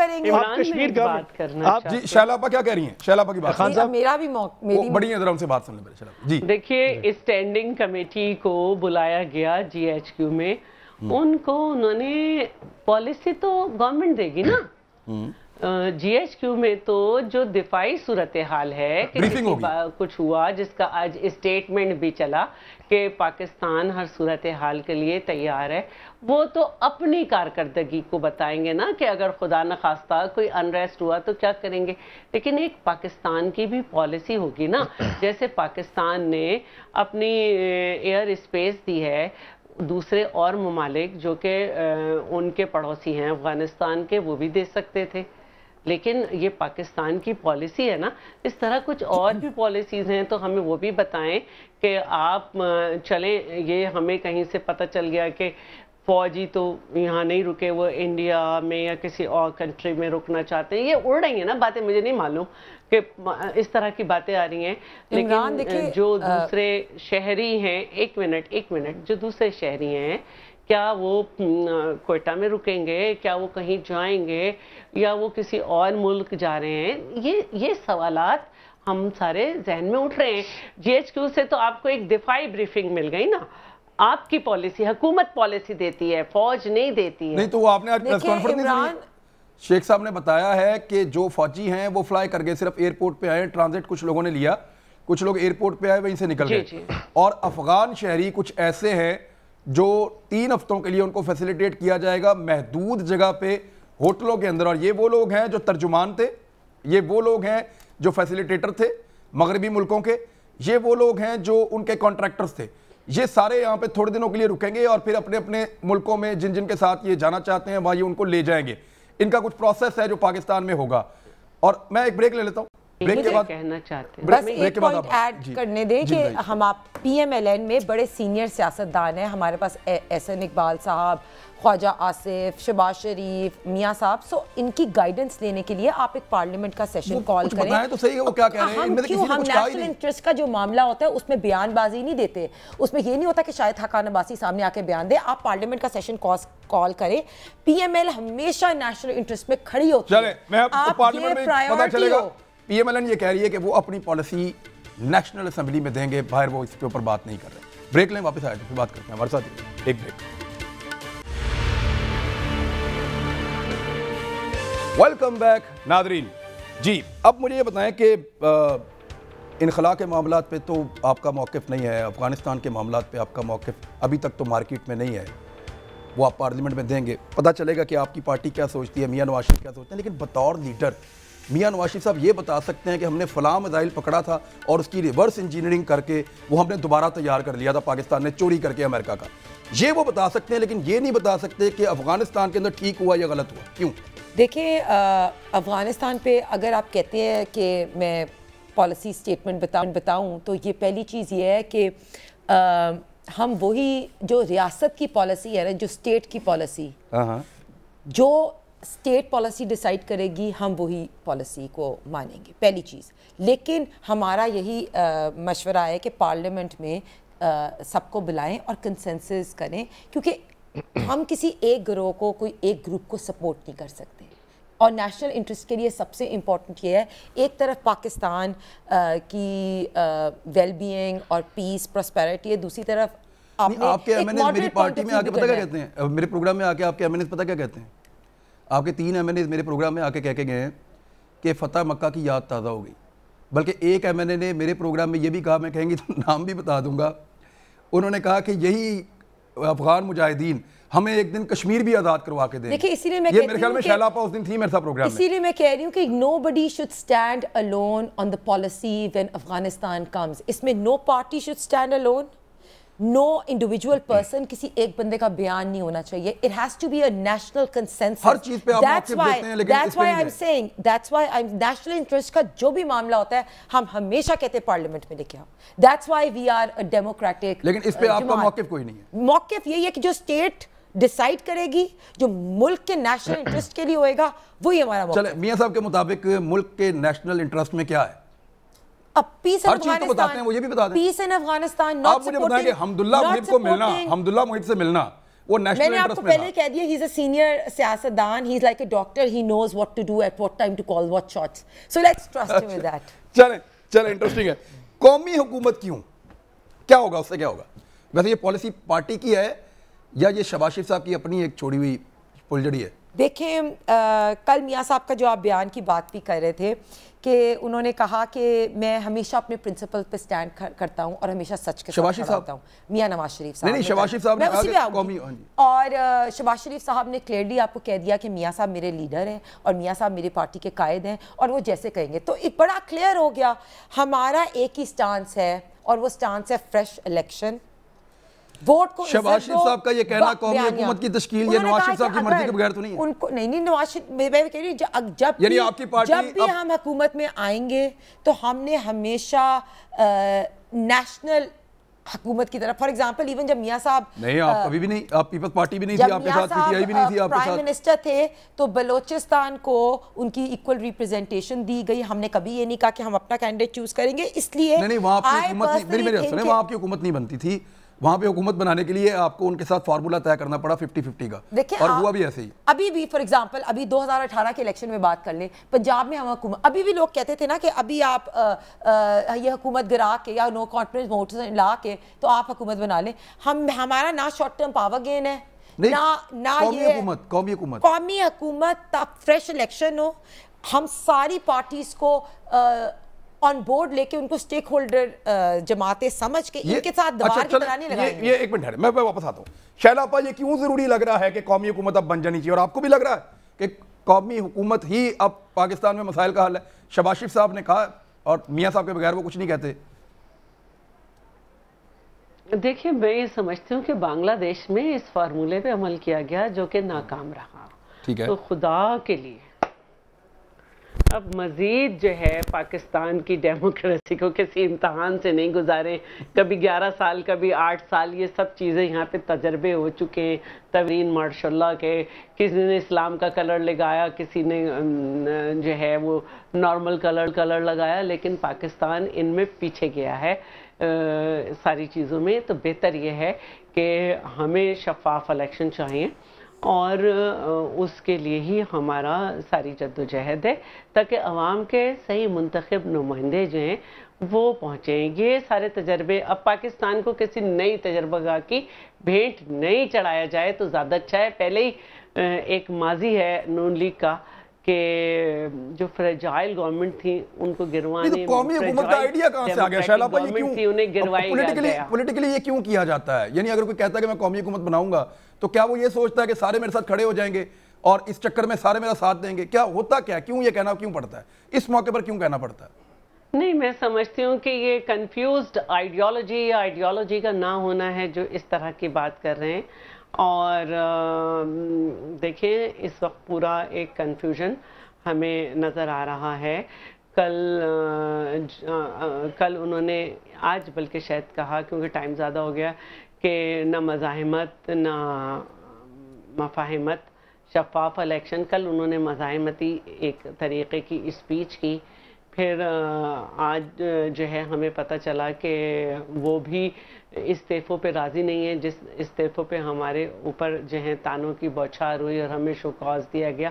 [SPEAKER 4] کشمیر گورنمنٹ، آپ
[SPEAKER 1] جی شیلا پا کیا کہہ رہی ہیں؟ شیلا پا کی بات
[SPEAKER 2] خان صاحب میرا بھی
[SPEAKER 1] وہ بڑی ہیں، ذرا ان سے بات سن لیں۔ جی
[SPEAKER 3] دیکھیے اسٹینڈنگ کمیٹی کو بلایا گیا جی ایچ کیو میں، ان کو انہوں نے پالیسی تو گورنمنٹ دے گی نا، جی ایچ کیو میں تو جو دفاعی صورتحال ہے کہ کچھ ہوا جس کا آج اسٹیٹمنٹ بھی چلا کہ پاکستان ہر صورتحال کے لیے تیار ہے، وہ تو اپنی کارکردگی کو بتائیں گے نا کہ اگر خدا نخواستہ کوئی انریسٹ ہوا تو کیا کریں گے، لیکن ایک پاکستان کی بھی پالیسی ہوگی نا، جیسے پاکستان نے اپنی ایئر اسپیس دی ہے، دوسرے اور ممالک جو کہ ان کے پڑوسی ہیں افغانستان کے وہ بھی دے سکتے تھے، لیکن یہ پاکستان کی پالیسی ہے نا۔ اس طرح کچھ اور بھی پالیسیز ہیں تو ہمیں وہ بھی بتائیں کہ آپ چلیں، یہ ہمیں کہیں سے پتہ چل گیا کہ فوجی تو یہاں نہیں رکے، وہ انڈیا میں یا کسی اور کنٹری میں رکنا چاہتے ہیں، یہ اڑ رہی ہیں نا باتیں، مجھے نہیں معلوم کہ اس طرح کی باتیں آ رہی ہیں، لیکن جو دوسرے شہری ہیں، ایک منٹ جو دوسرے شہری ہیں کیا وہ کوئٹہ میں رکیں گے، کیا وہ کہیں جائیں گے یا وہ کسی اور ملک جا رہے ہیں، یہ سوالات ہم سارے ذہن میں اٹھ رہے ہیں۔ جی ایچ کیو سے تو آپ کو ایک دفاعی بریفنگ مل گئی نا، آپ کی پالیسی، حکومت پالیسی دیتی ہے، فوج نہیں دیتی ہے۔
[SPEAKER 1] نہیں تو وہ آپ نے آج پریس کانفرنس نہیں سنی، شیخ صاحب نے بتایا ہے کہ جو فوجی ہیں وہ فلائی کر گئے، صرف ایئرپورٹ پہ آئے، ٹرانزٹ کچھ لوگوں نے لیا، کچھ لوگ ایئرپورٹ پہ آئے وہیں سے نکل گئے، اور افغان شہری کچھ ایسے ہیں جو 3 ہفتوں کے لیے ان کو فیسیلیٹیٹ کیا جائے گا محدود جگہ پہ ہوٹلوں کے اندر، اور یہ وہ لوگ ہیں جو ترجمان تھے، یہ وہ لوگ ہیں جو فیسیلیٹیٹر تھے مغربی ملکوں کے، یہ وہ لوگ ہیں جو ان کے کانٹریکٹرز تھے، یہ سارے یہاں پہ تھوڑے دنوں کے لیے رکیں گے اور پھر اپنے اپنے ملکوں میں جن جن کے ساتھ یہ جانا چاہتے ہیں وہاں یہ ان کو لے جائیں گے۔ ان کا کچھ پروسیس ہے جو پاکستان میں ہوگا۔ اور میں ایک بریک لے لیتا ہوں، بریک کے بعد
[SPEAKER 3] کہنا چاہتے ہیں
[SPEAKER 2] بس ایک پوائنٹ ایڈ کرنے دیں کہ ہم آپ پی ایم ایل این میں بڑے سینئر سیاستدان ہیں، ہمارے پاس احسن اقبال صاحب، خواجہ آصف، شہباز شریف، میاں صاحب، سو ان کی گائیڈنس لینے کے لیے آپ ایک پارلیمنٹ کا سیشن کال کریں۔
[SPEAKER 1] بتائیں تو صحیح ہے وہ کیا کہہ رہے ہیں، ان میں سے کسی نے کچھ کہا ہی نہیں۔
[SPEAKER 2] نیشنل انٹرسٹ کا جو معاملہ ہوتا ہے اس میں بیان بازی نہیں دیتے، اس میں یہ نہیں ہوتا کہ شاید حقان عباسی سامنے آ کے بیان دے، آپ پارلیمنٹ کا سیشن کال کریں۔ پی ایم ایل ہمیشہ نیشنل انٹرسٹ میں کھڑی ہوتی ہے،
[SPEAKER 1] چلیں میں آپ کو پارلیمنٹ میں پتہ چلے گا۔ پی ایم ایل این یہ کہہ رہی ہے کہ وہ اپنی پالیسی نیشنل اسمبلی میں دیں گے، باہر وہ اس کے اوپر بات نہیں کر رہے۔ بریک لیں، واپس آئے پھر بات کرتے ہیں ہمارے ساتھ ایک بریک۔ ویلکم بیک ناظرین۔ جی اب مجھے یہ بتائیں کہ انخلاء کے معاملات پہ تو آپ کا موقف نہیں ہے، افغانستان کے معاملات پہ آپ کا موقف ابھی تک تو مارکیٹ میں نہیں ہے، وہ آپ پارلیمنٹ میں دیں گے، پتہ چلے گا کہ آپ کی پارٹی کیا سوچتی ہے، میاں نواز شریف کیا سوچتے ہیں، لیکن بطور لیڈر میاں نواز شریف صاحب یہ بتا سکتے ہیں کہ ہم نے فلاں میزائل پکڑا تھا اور اس کی ریورس انجینئرنگ کر کے وہ ہم نے دوبارہ تیار کر لیا تھا، پاکستان نے چوری کر کے امریکہ کا، یہ وہ بتا سکتے ہیں، لیکن یہ نہیں بتا سکتے کہ افغانستان کے اندر ٹھیک ہوا یا غلط ہوا، کیوں؟
[SPEAKER 2] دیکھیں افغانستان پہ اگر آپ کہتے ہیں کہ میں پالیسی سٹیٹمنٹ بتاؤں تو یہ پہلی چیز یہ ہے کہ ہم وہی جو ریاست کی پالیسی ہے نا، جو اسٹیٹ کی پالیسی، جو اسٹیٹ پالیسی ڈیسائیڈ کرے گی ہم وہی پالیسی کو مانیں گے، پہلی چیز۔ لیکن ہمارا یہی مشورہ ہے کہ پارلیمنٹ میں سب کو بلائیں اور کنسنسس کریں، کیونکہ ہم کسی ایک گروہ کو، کوئی ایک گروپ کو سپورٹ نہیں کر سکتے، اور نیشنل انٹرسٹ کے لیے سب سے امپورٹنٹ یہ ہے ایک طرف پاکستان کی ویل بینگ اور پیس پراسپیرٹی ہے، دوسری طرف
[SPEAKER 1] آپ کے ایم این ایز میری پارٹی میں آ کے پتہ کیا کہتے ہیں، میرے پروگرام میں آ کے آپ کے ایم این ایز پتہ کیا کہتے ہیں، آپ کے 3 ایم این ایز میرے پروگرام میں آ کے کہہ کے گئے ہیں کہ فتح مکہ کی یاد تازہ ہو گئی، بلکہ ایک ایم این اے نے میرے پروگرام میں یہ بھی کہا، میں کہیں گی تو نام بھی بتا دوں گا، انہوں نے کہا کہ یہی افغان مجاہدین ہمیں ایک دن کشمیر بھی آزاد کروا کے دیں گے۔
[SPEAKER 2] اسی لیے میں
[SPEAKER 1] یہ میرے خیال میں شیلا پا اس دن تھی میرے ساتھ پروگرام میں،
[SPEAKER 2] اسی لیے میں کہہ رہی ہوں کہ nobody should stand alone on the policy when Afghanistan comes۔ اس میں no party should stand alone، no individual person، کسی ایک بندے کا بیان نہیں ہونا چاہیے، it has to be a national consensus۔
[SPEAKER 1] ہر چیز پہ آپ موقف دیتے ہیں لیکن
[SPEAKER 2] that's why I'm saying national interest کا جو بھی معاملہ ہوتا ہے ہم ہمیشہ کہتے ہیں پارلیمنٹ میں لے کے آؤ، that's why we are a democratic۔
[SPEAKER 1] لیکن اس پہ آپ کا موقف کوئی نہیں ہے۔
[SPEAKER 2] موقف یہی ہے کہ جو اسٹیٹ ڈیسائیڈ کرے گی، جو ملک کے نیشنل انٹرسٹ کے لیے ہوئے گا، وہی ہمارا موقف۔
[SPEAKER 1] چلے میاں صاحب کے مطابق ملک کے نیشنل انٹرسٹ میں کیا ہے؟
[SPEAKER 2] اب پیس
[SPEAKER 1] ہر چیز تو بتاتے ہیں، وہ یہ بھی بتا دیں.
[SPEAKER 2] پیس ان افغانستان
[SPEAKER 1] آپ مجھے بتائیں کہ حمداللہ محب کو ملنا، حمداللہ محب سے ملنا وہ نیشنل
[SPEAKER 2] میں نے آپ
[SPEAKER 1] انٹرسٹ
[SPEAKER 2] کو
[SPEAKER 1] میں
[SPEAKER 2] پہلے کہہ دیا ہی از اے سینئر سیاستدان، he is like a doctor, he knows what to do at what time to call what shots, so let's trust him with that.
[SPEAKER 1] چلیں انٹرسٹنگ ہے. قومی حکومت کیوں؟ کیا ہوگا اس سے، کیا ہوگا؟ ویسے یہ پالیسی پارٹی کی ہے یا یہ شہباز شریف صاحب کی اپنی ایک چھوڑی ہوئی پلجڑی ہے؟
[SPEAKER 2] دیکھیں کل میاں صاحب کا جو آپ بیان کی بات بھی کر رہے تھے کہ انہوں نے کہا کہ میں ہمیشہ اپنے پرنسپل پہ سٹینڈ کرتا ہوں اور ہمیشہ سچ کے ساتھ کھڑا ہوتا ہوں. میاں نواز شریف صاحب
[SPEAKER 1] نہیں شہباز شریف صاحب نے کہا کہ قومی،
[SPEAKER 2] اور شہباز شریف صاحب نے کلیئرلی آپ کو کہہ دیا کہ میاں صاحب میرے لیڈر ہیں اور میاں صاحب میری پارٹی کے قائد ہیں اور وہ جیسے کہیں گے. تو ایک بڑا کلیئر ہو گیا ہمارا ایک ہی سٹانس ہے اور وہ سٹانس ہے فریش الیکشن. ووٹ کو
[SPEAKER 1] شہباز شریف صاحب کا یہ کہنا قومی حکومت کی تشکیل یہ نواز شریف صاحب کی مرضی کے بغیر تو نہیں ہے.
[SPEAKER 2] ان کو نہیں نواز شریف، میں کہہ رہی ہوں جب بھی ہم حکومت میں آئیں گے تو ہم نے ہمیشہ نیشنل حکومت کی طرف، فار ایگزامپل ایون جب میاں صاحب
[SPEAKER 1] نہیں، آپ کبھی بھی نہیں، آپ پیپلز پارٹی بھی نہیں تھی، آپ کے ساتھ پی ٹی آئی بھی نہیں تھی، آپ کے ساتھ
[SPEAKER 2] پرائم منسٹر تھے تو بلوچستان کو ان کی ایکول ریپرزنٹیشن دی گئی. ہم نے کبھی یہ نہیں کہا کہ ہم اپنا کینڈیڈیٹ چوز کریں گے. اس لیے
[SPEAKER 1] نہیں وہاں آپ کی حکومت نہیں، میری سنیں، وہاں آپ کی حکومت نہیں بنتی تھی. وہاں پہ حکومت بنانے کے لیے آپ کو ان کے ساتھ فارمولا طے کرنا پڑا 50-50 کا، اور ہوا بھی ایسے ہی.
[SPEAKER 2] ابھی بھی فار ایگزامپل ابھی 2018 کے الیکشن میں بات کر لیں، پنجاب میں ہم حکومت، ابھی بھی لوگ کہتے تھے نا کہ ابھی آپ یہ حکومت گرا کے یا نو کانفیڈنس ووٹس لا کے تو آپ حکومت بنا لیں. ہمارا نہ شارٹ ٹرم پاور گین ہے نہ قومی حکومت فریش الیکشن ہو. ہم ساری پارٹیز کو آن بورڈ لے کے ان کو سٹیک ہولڈر جماعتیں سمجھ کے ان کے ساتھ دوار کی طرح نہیں لگائیں گے.
[SPEAKER 1] یہ ایک منٹ ہے، میں واپس آتا ہوں. شیلا اپا، یہ کیوں ضروری لگ رہا ہے کہ قومی حکومت اب بن جانی چاہیے، اور آپ کو بھی لگ رہا ہے کہ قومی حکومت ہی اب پاکستان میں مسائل کا حل ہے؟ شہباز شریف صاحب نے کہا اور میاں صاحب کے بغیر وہ کچھ نہیں کہتے.
[SPEAKER 3] دیکھیں میں یہ سمجھتی ہوں کہ بنگلہ دیش میں اس فارمولے پہ عمل کیا گیا جو کہ ناکام رہا.
[SPEAKER 1] ٹھیک ہے،
[SPEAKER 3] تو خدا کے لیے اب مزید جو ہے پاکستان کی ڈیموکریسی کو کسی امتحان سے نہیں گزاریں. کبھی 11 سال، کبھی 8 سال، یہ سب چیزیں یہاں پہ تجربے ہو چکے ہیں تورین ماشاء اللہ کے. کسی نے اسلام کا کلر لگایا، کسی نے جو ہے وہ نارمل کلر لگایا، لیکن پاکستان ان میں پیچھے گیا ہے ساری چیزوں میں. تو بہتر یہ ہے کہ ہمیں شفاف الیکشن چاہیے اور اس کے لیے ہی ہمارا ساری جدوجہد ہے تاکہ عوام کے صحیح منتخب نمائندے جو ہیں وہ پہنچیں. یہ سارے تجربے اب پاکستان کو کسی نئی تجربہ گاہ کی بھیٹ نہیں چڑھایا جائے تو زیادہ اچھا ہے. پہلے ہی ایک ماضی ہے نون لیگ کا کہ جو فریجائل گورنمنٹ تھی ان کو گروانے،
[SPEAKER 1] قومی حکومت کا آئیڈیا کہاں سے آ گیا شیلا اپا؟ یہ کیوں
[SPEAKER 3] انہیں گروایا گیا؟
[SPEAKER 1] پولیٹیکلی یہ کیوں کیا جاتا ہے؟ یعنی اگر کوئی کہتا ہے کہ میں قومی حکومت بناؤں گا تو کیا وہ یہ سوچتا ہے کہ سارے میرے ساتھ کھڑے ہو جائیں گے اور اس چکر میں سارے میرا ساتھ دیں گے؟ کیا ہوتا کیا؟ کیوں یہ کہنا کیوں پڑتا ہے اس موقع پر، کیوں کہنا پڑتا ہے؟
[SPEAKER 3] نہیں، میں سمجھتی ہوں کہ یہ کنفیوزڈ آئیڈیالوجی یا آئیڈیالوجی کا نہ ہونا ہے جو اس طرح کی بات کر رہے ہیں. اور دیکھیں اس وقت پورا ایک کنفیوژن ہمیں نظر آ رہا ہے. کل انہوں نے آج بلکہ شاید کہا، کیونکہ ٹائم زیادہ ہو گیا، کہ نہ مزاحمت نہ مفاہمت، شفاف الیکشن. کل انہوں نے مزاحمتی ایک طریقے کی اسپیچ کی. پھر آج جو ہے ہمیں پتہ چلا کہ وہ بھی استعفوں پہ راضی نہیں ہے، جس استعفوں پہ ہمارے اوپر جو ہے تانوں کی بوچھار ہوئی اور ہمیں شو کاز دیا گیا.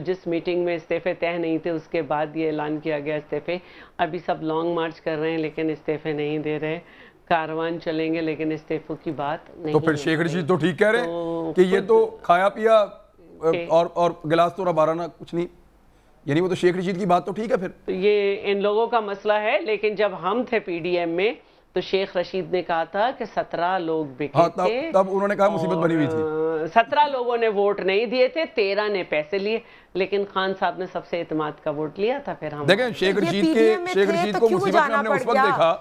[SPEAKER 3] جس میٹنگ میں استعفے طے نہیں تھے اس کے بعد یہ اعلان کیا گیا استعفے. ابھی سب لانگ مارچ کر رہے ہیں لیکن استعفے نہیں دے رہے. کاروان چلیں گے لیکن استعفوں کی بات نہیں.
[SPEAKER 1] تو پھر شیخ رشید تو ٹھیک کہہ رہے ہیں کہ یہ تو کھایا پیا اور گلاس تو ربارہ نہ کچھ نہیں، یعنی وہ تو شیخ رشید کی بات تو ٹھیک ہے. پھر
[SPEAKER 3] یہ ان لوگوں کا مسئلہ ہے، لیکن جب ہم تھے پی ڈی ایم میں تو شیخ رشید نے کہا تھا کہ 17 لوگ بکے تھے،
[SPEAKER 1] تب انہوں نے کہا مصیبت بنی ہوئی تھی.
[SPEAKER 3] 17 لوگوں نے ووٹ نہیں دیے تھے، 13 نے پیسے لیے، لیکن خان صاحب نے سب سے اعتماد کا ووٹ لیا تھا. پھر ہم
[SPEAKER 1] دیکھیں شیخ رشید کو مصیبت میں ہم نے اس وقت دیکھا،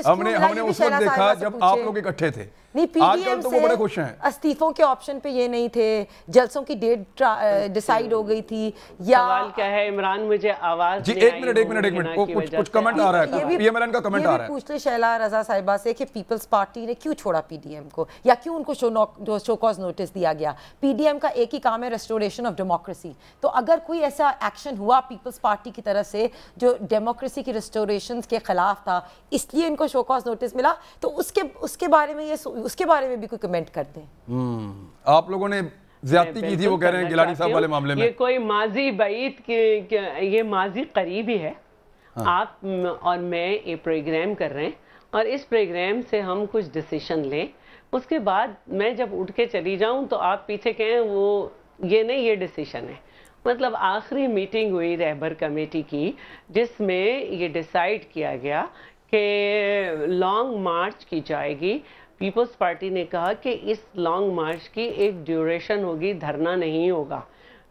[SPEAKER 1] ہم نے اس وقت دیکھا جب آپ لوگ اکٹھے تھے.
[SPEAKER 2] نہیں پی ڈی ایم
[SPEAKER 1] تو وہ بڑے خوش ہیں.
[SPEAKER 2] استعفوں کے آپشن پہ یہ نہیں تھے, جلسوں کی ڈیٹ ڈیسائیڈ ہو گئی تھی, یا
[SPEAKER 3] سوال کیا ہے عمران؟ مجھے آواز
[SPEAKER 1] جی ایک منٹ کچھ کمنٹ آ رہا ہے, پی ایم ایل این کا کمنٹ آ رہا ہے.
[SPEAKER 2] پوچھ لے شیلا رضا صاحبہ سے کہ پیپلز پارٹی نے کیوں چھوڑا پی ڈی ایم کو, یا کیوں ان کو شو کاز نوٹس دیا گیا. پی ڈی ایم کا ایک ہی کام ہے ریسٹوریشن آف ڈیموکریسی. تو اگر کوئی ایسا ایکشن ہوا پیپلز پارٹی کی طرف سے جو ڈیموکریسی کی ریسٹوریشن کے خلاف تھا, اس لیے ان کو شو کاز نوٹس ملا, تو اس کے بارے میں بھی کوئی کمنٹ کر دیں.
[SPEAKER 1] آپ لوگوں نے زیادتی کی تھی, وہ کہہ رہے ہیں گیلانی صاحب والے معاملے میں.
[SPEAKER 3] یہ کوئی ماضی بعید, یہ ماضی قریب ہی ہے. آپ اور میں یہ پروگرام کر رہے ہیں, اور اس پروگرام سے ہم کچھ ڈیسیشن لیں, اس کے بعد میں جب اٹھ کے چلی جاؤں تو آپ پیچھے کہیں وہ یہ نہیں, یہ ڈیسیشن ہے. مطلب آخری میٹنگ ہوئی رہبر کمیٹی کی, جس میں یہ ڈیسائیڈ کیا گیا کہ لانگ مارچ کی جائے گی. پیپلز پارٹی نے کہا کہ اس لانگ مارچ کی ایک ڈیوریشن ہوگی, دھرنا نہیں ہوگا.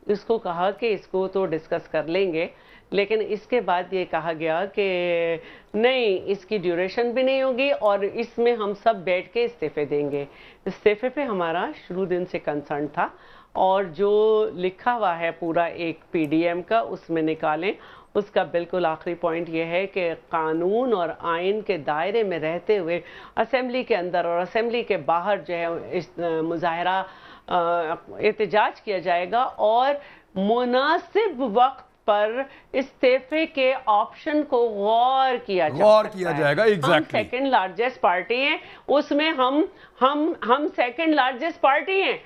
[SPEAKER 3] اس کو کہا کہ اس کو تو ڈسکس کر لیں گے, لیکن اس کے بعد یہ کہا گیا کہ نہیں, اس کی ڈیوریشن بھی نہیں ہوگی, اور اس میں ہم سب بیٹھ کے استعفے دیں گے. استعفے پہ ہمارا شروع دن سے کنسرن تھا, اور جو لکھا ہوا ہے پورا ایک پی ڈی ایم کا, اس میں نکالیں. اس کا بالکل آخری پوائنٹ یہ ہے کہ قانون اور آئین کے دائرے میں رہتے ہوئے اسمبلی کے اندر اور اسمبلی کے باہر جو ہے مظاہرہ احتجاج کیا جائے گا, اور مناسب وقت پر استعفے کے آپشن کو غور کیا
[SPEAKER 1] جائے گا.
[SPEAKER 3] ہم سیکنڈ لارجسٹ پارٹی ہیں, اس میں ہم سیکنڈ لارجسٹ پارٹی ہیں.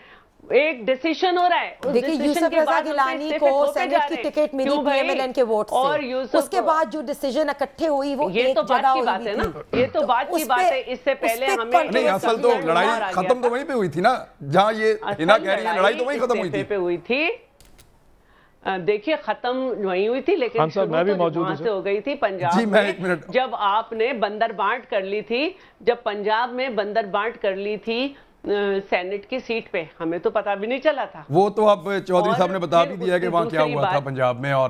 [SPEAKER 3] ایک ڈیسیشن ہو رہا ہے.
[SPEAKER 2] دیکھیں یوسف رضا گیلانی کو سینٹ کی ٹکٹ ملی پی ایم ایل این کے ووٹ سے, اس کے بعد جو ڈیسیجن اکٹھے ہوئی وہ ایک جگہ ہوئی تھی.
[SPEAKER 3] یہ تو بات کی بات ہے. اس سے پہلے ہمیں
[SPEAKER 1] نہیں, اصل تو لڑائی ختم تو وہیں پہ ہوئی تھی نا, جہاں یہ ہنا کہہ رہی ہیں لڑائی تو وہیں ختم ہوئی تھی.
[SPEAKER 3] دیکھیے ختم وہیں ہوئی تھی, لیکن وہاں سے ہو گئی تھی پنجاب میں, جب آپ نے بندر بانٹ کر لی تھی. جب پنجاب میں بندر بانٹ کر لی تھی سینٹ کی سیٹ پہ, ہمیں تو پتہ بھی نہیں چلا تھا.
[SPEAKER 1] وہ تو اب چودھری صاحب نے بتا بھی دیا کہ وہاں کیا ہوا تھا پنجاب میں, اور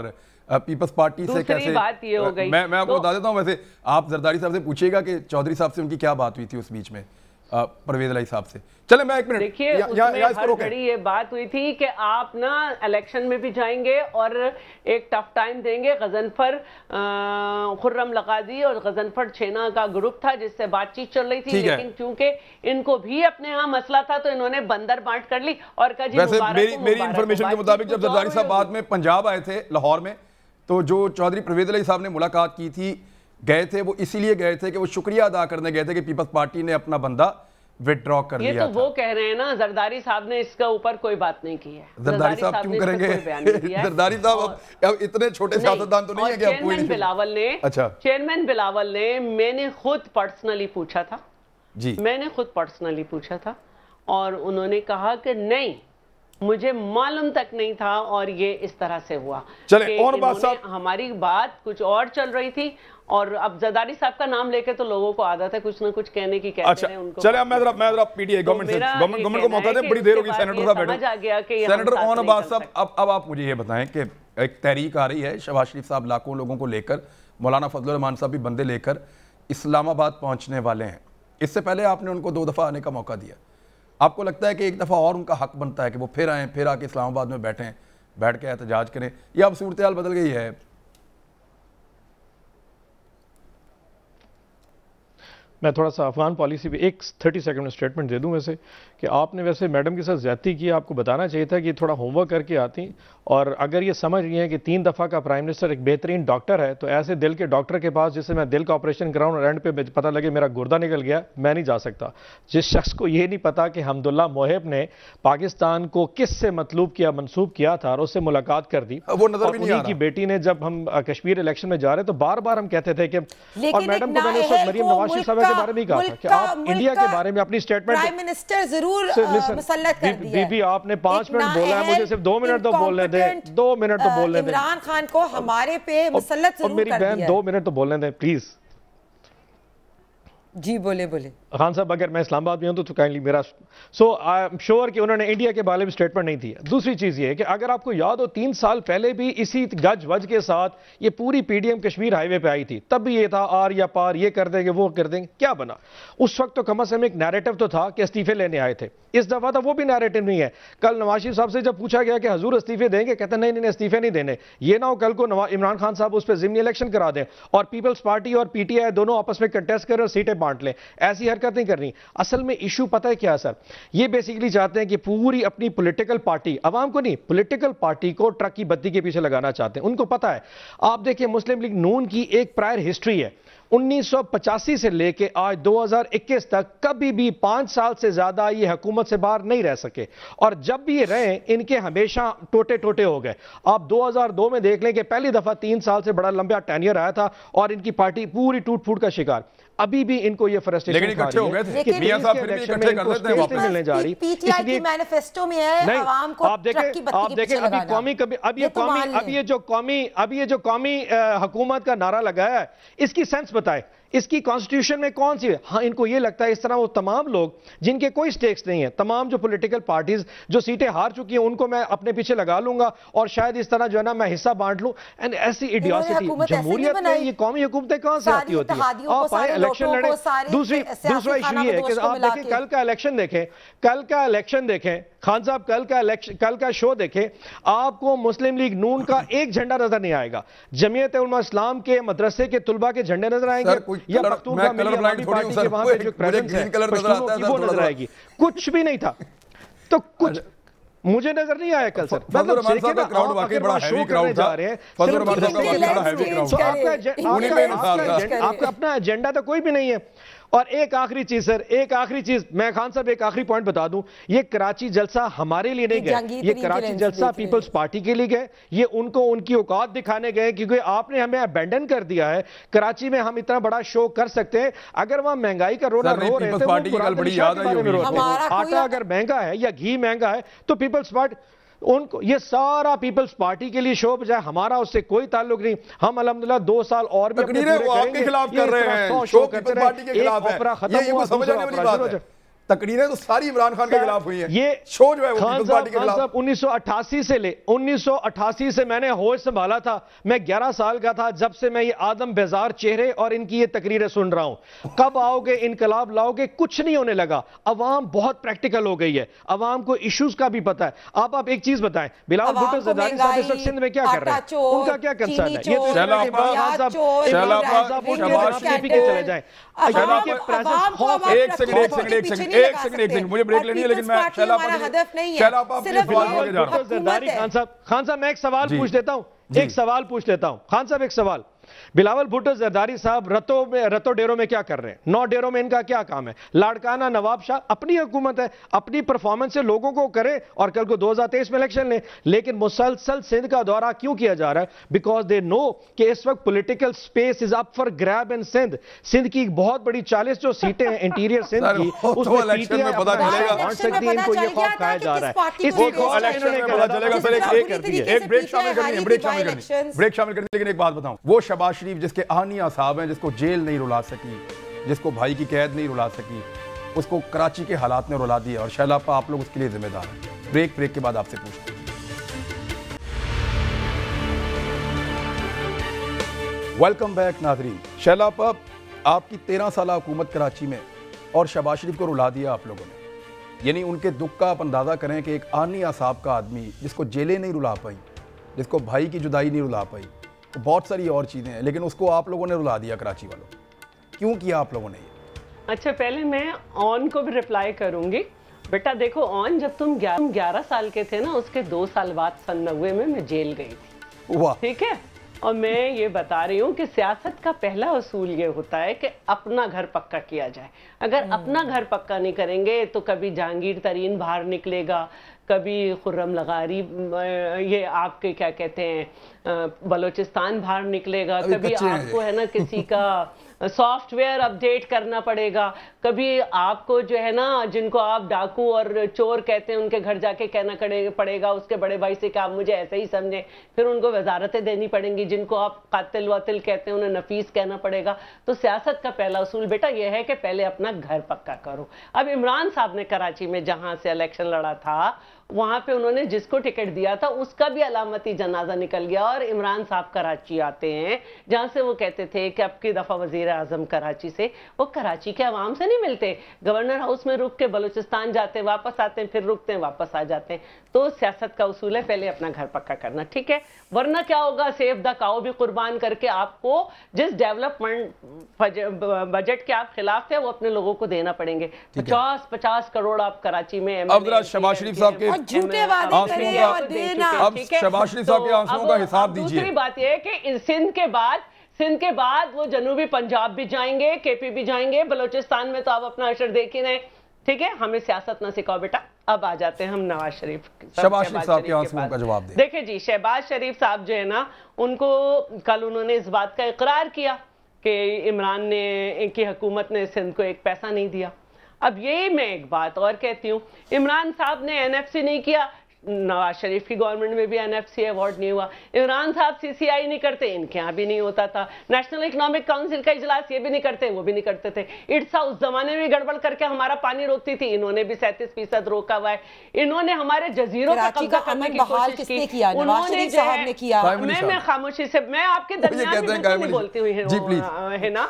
[SPEAKER 1] پیپلز پارٹی سے کیسے.
[SPEAKER 3] دوسری بات یہ ہو گئی,
[SPEAKER 1] میں آپ کو بتا دیتا ہوں. ویسے آپ زرداری صاحب سے پوچھیے گا کہ چودھری صاحب سے ان کی کیا بات ہوئی تھی اس بیچ میں پرویز علیہ صاحب سے. چلیں میں ایک منٹ,
[SPEAKER 3] دیکھیے اس میں ہر گھڑی یہ بات ہوئی تھی کہ آپ نا الیکشن میں بھی جائیں گے اور ایک ٹف ٹائم دیں گے. غضنفر خرم لقاضی اور غضنفر چھینا کا گروپ تھا جس سے بات چیت چل رہی تھی, لیکن چونکہ ان کو بھی اپنے ہاں مسئلہ تھا تو انہوں نے بندر بانٹ کر لی اور کہا جی
[SPEAKER 1] ویسے میری انفارمیشن کے مطابق جب زرداری صاحب بعد میں پنجاب آئے تھے لاہور میں, تو جو چودھری پرویز علیہ صاحب نے ملاقات کی تھی, گئے تھے وہ اسی لیے گئے تھے کہ وہ شکریہ ادا کرنے گئے تھے کہ پیپلز پارٹی نے اپنا بندہ وڈرا کر لیا.
[SPEAKER 3] یہ تو وہ کہہ رہے ہیں نا, زرداری صاحب نے اس کا اوپر کوئی بات نہیں کی ہے.
[SPEAKER 1] زرداری صاحب کیوں کریں گے؟ زرداری صاحب اتنے چھوٹے سیاستدان تو نہیں ہے کہ آپ
[SPEAKER 3] چیئرمین بلاول نے میں نے خود پرسنلی پوچھا تھا, میں نے خود پرسنلی پوچھا تھا, اور انہوں نے کہا کہ نہیں مجھے معلوم تک نہیں تھا اور یہ اس طرح سے ہوا.
[SPEAKER 1] چلیں اور بات صاحب,
[SPEAKER 3] ہماری بات کچھ اور چل رہی تھی, اور اب زرداری صاحب کا نام لے کے تو لوگوں کو عادت ہے کچھ نہ کچھ کہنے کی, کہتے ہیں ان کو.
[SPEAKER 1] چلیں اب میں ذرا پی ٹی آئی گورنمنٹ کو موقع دیں, بڑی دیر ہوگی سینیٹر صاحب بیٹھے. سینیٹر اون عباس صاحب, اب آپ مجھے یہ بتائیں کہ ایک تحریک آ رہی ہے, شہباز شریف صاحب لاکھوں لوگوں کو لے کر, مولانا فضل الرحمان صاحب بھی بندے لے کر اسلام آباد پہنچنے والے ہیں. اس سے پہلے آپ نے ان کو 2 دفعہ آنے کا موقع دیا. آپ کو لگتا ہے کہ ایک دفعہ اور ان کا حق بنتا ہے کہ وہ پھر آئیں, پھر آ کے اسلام آباد میں بیٹھ کے احتجاج کریں, یا اب صورتحال بدل گئی ہے؟
[SPEAKER 4] میں تھوڑا سا افغان پالیسی پہ ایک 30 سیکنڈ میں سٹیٹمنٹ دے دوں ویسے کہ آپ نے ویسے میڈم کے ساتھ زیادتی کی, آپ کو بتانا چاہیے تھا کہ تھوڑا ہوم ورک کر کے آتی, اور اگر یہ سمجھ رہی ہیں کہ 3 دفعہ کا پرائم منسٹر ایک بہترین ڈاکٹر ہے, تو ایسے دل کے ڈاکٹر کے پاس جس سے میں دل کا آپریشن کراؤں اور اینڈ پہ پتہ لگے میرا گردہ نکل گیا, میں نہیں جا سکتا. جس شخص کو یہ نہیں پتا کہ حمداللہ محب نے پاکستان کو کس سے مطلوب کیا, منسوب کیا تھا, اور اس سے ملاقات کر دی,
[SPEAKER 1] وہ نظر بھی نہیں آ رہا.
[SPEAKER 4] انہی کی بیٹی نے, جب ہم کشمیر الیکشن میں جا رہے تو بار بار ہم کہتے تھے کہ, اور میڈم کو میں نے اس وقت مریم نواز شریف صاحب کے بارے میں ہی کہا تھا کہ آپ انڈیا کے بارے میں اپنی سٹیٹمنٹ
[SPEAKER 2] پرائم منسٹر ضرور مسلط کر دیا.
[SPEAKER 4] بی بی آپ نے 5 منٹ بولا ہے, مجھے صرف 2 منٹ تو بولنے دیں, 2 منٹ تو بولنے دیں.
[SPEAKER 2] عمران خان کو ہمارے پہ مسلط ضرور کر دیا.
[SPEAKER 4] اور میری بہن 2 منٹ تو بولنے دیں پلیز.
[SPEAKER 2] جی بولے بولے
[SPEAKER 4] خان صاحب اگر میں اسلام آباد میں ہوں تو کائنڈلی میرا آئی ایم شیور کہ انہوں نے انڈیا کے بارے میں اسٹیٹمنٹ نہیں دیا. دوسری چیز یہ ہے کہ اگر آپ کو یاد ہو 3 سال پہلے بھی اسی گج وج کے ساتھ یہ پوری P D M Kashmir highway پہ آئی تھی, تب بھی یہ تھا آر یا پار, یہ کر دیں گے وہ کر دیں گے. کیا بنا اس وقت؟ تو کم از کم ایک نیریٹو تو تھا کہ استعفے لینے آئے تھے. اس دفعہ تو وہ بھی نیریٹو نہیں ہے. کل نواز شریف صاحب سے جب پوچھا گیا کہ حضور استعفے دیں گے, کہتے ہیں نہیں استعفے نہیں دینے. یہ نہ ہو کل کو عمران خان صاحب اس پہ ضمنی الیکشن کرا دیں اور پیپلز پارٹی اور پی ٹی آئی دونوں آپس میں کنٹیسٹ کریں اور سیٹیں بانٹ لیں. ایسی حرکت نہیں کرنی. اصل میں ایشو پتہ ہے کیا سر, یہ بیسیکلی چاہتے ہیں کہ پوری اپنی پولیٹیکل پارٹی, عوام کو نہیں, پولیٹیکل پارٹی کو ٹرک کی بتی کے پیچھے لگانا چاہتے ہیں. ان کو پتہ ہے. آپ دیکھیں مسلم لیگ نون کی ایک پرائر ہسٹری ہے. 1985 سے لے کے آج 2021 تک کبھی بھی 5 سال سے زیادہ یہ حکومت سے باہر نہیں رہ سکے, اور جب بھی یہ رہے ان کے ہمیشہ ٹوٹے ٹوٹے ہو گئے. آپ 2002 میں دیکھ لیں کہ پہلی دفعہ 3 سال سے بڑا لمبا ٹینیئر آیا تھا اور ان کی پارٹی پوری ٹوٹ پھوٹ کا شکار. ابھی بھی ان کو یہ فرسٹریشن ملنے جا رہی.
[SPEAKER 2] پی ٹی آئی کی مینیفیسٹو میں ہے عوام کو ٹرک کی بتی کے پیچھے لگانا.
[SPEAKER 4] اب یہ جو قومی حکومت کا نعرہ لگایا ہے, اس کی سینس بتائے, اس کی کانسٹیٹیوشن میں کون سی ہے؟ ہاں ان کو یہ لگتا ہے اس طرح وہ تمام لوگ جن کے کوئی سٹیکس نہیں ہیں, تمام جو پولیٹیکل پارٹیز جو سیٹیں ہار چکی ہیں ان کو میں اپنے پیچھے لگا لوں گا اور شاید اس طرح جو ہے نا میں حصہ بانٹ لوں. اینڈ ایسی ایڈیاسٹی جمہوریت میں یہ قومی حکومتیں کہاں سے آتی ہوتی ہیں؟ آپ آئے الیکشن لڑیں. دوسرا ایشو یہ ہے کہ آپ دیکھیں کل کا الیکشن دیکھیں خان صاحب, کل کا شو دیکھیں, آپ کو مسلم لیگ نون کا ایک جھنڈا نظر نہیں آئے گا. جمعیت علماء اسلام کے مدرسے کے طلباء کے جھنڈے نظر آئیں گے یا پختونخوا ملی عوامی پارٹی کے وہاں پہ جو پریزنس ہے پشتونوں کی وہ نظر آئے گی. کچھ بھی نہیں تھا. تو کچھ مجھے نظر نہیں آیا کل سر.
[SPEAKER 1] فضل الرحمان صاحب کا کراؤڈ واقعی بڑا ہیوی کراؤڈ تھا. فضل الرحمان صاحب کا واقعی بڑا ہیوی کراؤڈ تھا.
[SPEAKER 4] آپ کا اپنا ایجنڈا تو کوئی بھی نہیں ہے. اور ایک آخری چیز سر, میں خان صاحب ایک آخری پوائنٹ بتا دوں, یہ کراچی جلسہ ہمارے لیے نہیں گئے, یہ کراچی جلسہ پیپلز پارٹی کے لیے گئے. یہ ان کو ان کی اوقات دکھانے گئے کیونکہ آپ نے ہمیں ابینڈن کر دیا ہے. کراچی میں ہم اتنا بڑا شو کر سکتے ہیں اگر وہاں مہنگائی کا رونا رو رہے تھے, آٹا اگر مہنگا ہے یا گھی مہنگا ہے تو پیپلز پارٹی ان کو یہ سارا پیپلز پارٹی کے لیے شو بجائے ہمارا اس سے کوئی تعلق نہیں. ہم الحمدللہ 2 سال اور بھی
[SPEAKER 1] تقریریں وہ آپ کے خلاف کر رہے ہیں, شو پیپلز پارٹی کے خلاف ہے. یہ وہ سمجھنے والی بات ہے. تقریریں تو ساری عمران خان کے خلاف ہوئی ہیں. یہ شو جو ہے وہ پیپلز پارٹی کے خلاف.
[SPEAKER 4] 1988 سے میں نے ہوش سنبھالا تھا. میں 11 سال کا تھا جب سے میں یہ آدم بیزار چہرے اور ان کی یہ تقریریں سن رہا ہوں. کب آؤ گے انقلاب لاؤ گے, کچھ نہیں ہونے لگا. عوام بہت پریکٹیکل ہو گئی ہے, عوام کو ایشوز کا بھی پتہ ہے. آپ ایک چیز بتائیں, بلاول بھٹو زرداری صاحب اس وقت سندھ میں کیا کر رہے ہیں, ان کا کیا کنسرن ہے؟
[SPEAKER 1] ایک سیکنڈ مجھے بریک لینی ہے, لیکن میں
[SPEAKER 4] خان صاحب میں ایک سوال پوچھ لیتا ہوں. خان صاحب ایک سوال, بلاول بھٹو زرداری صاحب رتو ڈیروں میں کیا کر رہے ہیں؟ 9 ڈیروں میں ان کا کیا کام ہے؟ لاڑکانہ نواب شاہ اپنی حکومت ہے, اپنی پرفارمنس سے لوگوں کو کرے اور کل کو 2023 میں الیکشن لیں. لیکن مسلسل سندھ کا دورہ کیوں کیا جا رہا ہے؟ بیکاز دے نو کہ اس وقت political space is up for grab in Sindh کی بہت بڑی 40 جو سیٹیں ہیں انٹیریئر سندھ کی, اس میں پی ٹی آئی بانٹ سکتی ہے. ان کو یہ خوف کھایا جا رہا ہے. اس
[SPEAKER 1] بریک شامل کرنے. لیکن ایک بات بتاؤں, وہ شہباز شریف جس کے آہنیہ صاحب ہیں, جس کو جیل نہیں رلا سکی, جس کو بھائی کی قید نہیں رلا سکی, اس کو کراچی کے حالات نے رلا دیا, اور شیلاپا آپ لوگ اس کے لیے ذمہ دار ہیں. بریک کے بعد آپ سے پوچھتے ہیں. ویلکم بیک ناظرین. شیلاپا, آپ کی 13 سالہ حکومت کراچی میں, اور شہباز شریف کو رلا دیا آپ لوگوں نے. یعنی ان کے دکھ کا آپ اندازہ کریں کہ ایک آہنیہ صاحب کا آدمی جس کو جیلیں نہیں رلا پائیں, جس کو بھائی کی جدائی نہیں رلا پائی, بہت ساری اور چیزیں ہیں, لیکن اس کو آپ لوگوں نے رلا دیا کراچی والوں. کیوں کیا آپ لوگوں نے یہ؟
[SPEAKER 3] اچھا, پہلے میں آن کو بھی رپلائی کروں گی. بیٹا دیکھو آن, جب تم 11 سال کے تھے نا, اس کے 2 سال بعد 90 میں جیل گئی تھی. ٹھیک ہے, اور میں یہ بتا رہی ہوں کہ سیاست کا پہلا اصول یہ ہوتا ہے کہ اپنا گھر پکا کیا جائے. اگر اپنا گھر پکا نہیں کریں گے تو کبھی جہانگیر ترین باہر نکلے گا, کبھی خرم لغاری, یہ آپ کے کیا کہتے ہیں بلوچستان باہر نکلے گا, کبھی آپ کو ہے نا کسی کا سافٹ ویئر اپڈیٹ کرنا پڑے گا. کبھی آپ کو جو ہے نا جن کو آپ ڈاکو اور چور کہتے ہیں ان کے گھر جا کے کہنا پڑے گا اس کے بڑے بھائی سے کہ آپ مجھے ایسے ہی سمجھیں. پھر ان کو وزارتیں دینی پڑیں گی. جن کو آپ قاتل واطل کہتے ہیں انہیں نفیس کہنا پڑے گا. تو سیاست کا پہلا اصول بیٹا یہ ہے کہ پہلے اپنا گھر پکا کرو. اب عمران صاحب نے کراچی میں جہاں سے الیکشن لڑا تھا وہاں پہ انہوں نے جس کو ٹکٹ دیا تھا اس کا بھی علامتی جنازہ نکل گیا. اور عمران صاحب کراچی آتے ہیں جہاں سے وہ کہتے تھے کہ اب کی دفعہ وزیر اعظم کراچی سے. وہ کراچی کے عوام سے نہیں ملتے, گورنر ہاؤس میں رک کے بلوچستان جاتے ہیں, واپس آتے ہیں, پھر رکتے ہیں, واپس آ جاتے ہیں. تو سیاست کا اصول ہے پہلے اپنا گھر پکا کرنا, ٹھیک ہے. ورنہ کیا ہوگا, سیف دا کاؤ بھی قربان کر کے آپ کو جس ڈیولپمنٹ بجٹ کے آپ خلاف تھے وہ اپنے لوگوں کو دینا پڑیں گے. 50 کروڑ آپ کراچی میں
[SPEAKER 1] اب ذرا شہباز شریف صاحب کے
[SPEAKER 2] جھوٹے وعدے کریں اور دینا.
[SPEAKER 1] اب شہباز شریف صاحب کے آنسوؤں کا حساب دیجیے.
[SPEAKER 3] دوسری بات یہ ہے کہ سندھ کے بعد وہ جنوبی پنجاب بھی جائیں گے, کے پی بھی جائیں گے, بلوچستان میں تو آپ اپنا اشر دیکھ ہی رہے, ٹھیک ہے. ہمیں سیاست نہ سکھاؤ بیٹا. اب آ جاتے ہیں ہم نواز شریف
[SPEAKER 1] صاحب کے آنسوؤں کا جواب دیں.
[SPEAKER 3] دیکھیں جی, شہباز شریف صاحب جو ہے نا ان کو کل انہوں نے اس بات کا اقرار کیا کہ عمران نے کی حکومت نے سندھ کو ایک پیسہ نہیں دیا. اب یہی میں ایک بات اور کہتی ہوں, عمران صاحب نے این ایف سی نہیں کیا, نواز شریف کی گورنمنٹ میں بھی این ایف سی ایوارڈ نہیں ہوا. عمران صاحب سی سی آئی نہیں کرتے, ان کے ہاں بھی نہیں ہوتا تھا. نیشنل اکنامک کاؤنسل کا اجلاس یہ بھی نہیں کرتے, وہ بھی نہیں کرتے تھے. اٹسا اس زمانے میں گڑبڑ کر کے ہمارا پانی روکتی تھی, انہوں نے بھی 37% روکا ہوا ہے. انہوں نے ہمارے جزیروں کا قبضہ کرنے کی کوشش کی, انہوں نے جو ہے میں خاموشی سے میں آپ کے درمیان میں نہیں بولتی ہوئی ہے نا,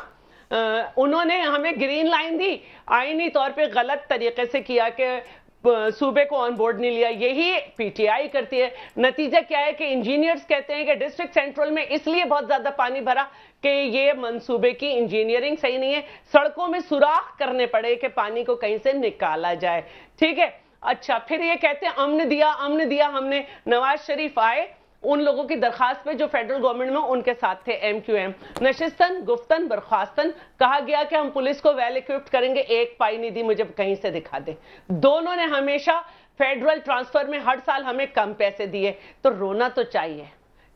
[SPEAKER 3] انہوں نے ہمیں گرین لائن دی, آئینی طور پہ غلط طریقے سے کیا کہ صوبے کو آن بورڈ نہیں لیا. یہی پی ٹی آئی کرتی ہے. نتیجہ کیا ہے کہ انجینئرز کہتے ہیں کہ ڈسٹرکٹ سینٹرل میں اس لیے بہت زیادہ پانی بھرا کہ یہ منصوبے کی انجینئرنگ صحیح نہیں ہے, سڑکوں میں سوراخ کرنے پڑے کہ پانی کو کہیں سے نکالا جائے, ٹھیک ہے. اچھا, پھر یہ کہتے ہیں امن دیا ہم نے. نواز شریف آئے, ان لوگوں کی درخواست پہ جو فیڈرل گورنمنٹ میں ان کے ساتھ تھے ایم کیو ایم, نشستن گفتن برخواستن کہا گیا کہ ہم پولیس کو ویل اکوپڈ کریں گے, ایک پائی نہیں دی, مجھے کہیں سے دکھا دے. دونوں نے ہمیشہ فیڈرل ٹرانسفر میں ہر سال ہمیں کم پیسے دیے. تو رونا تو چاہیے.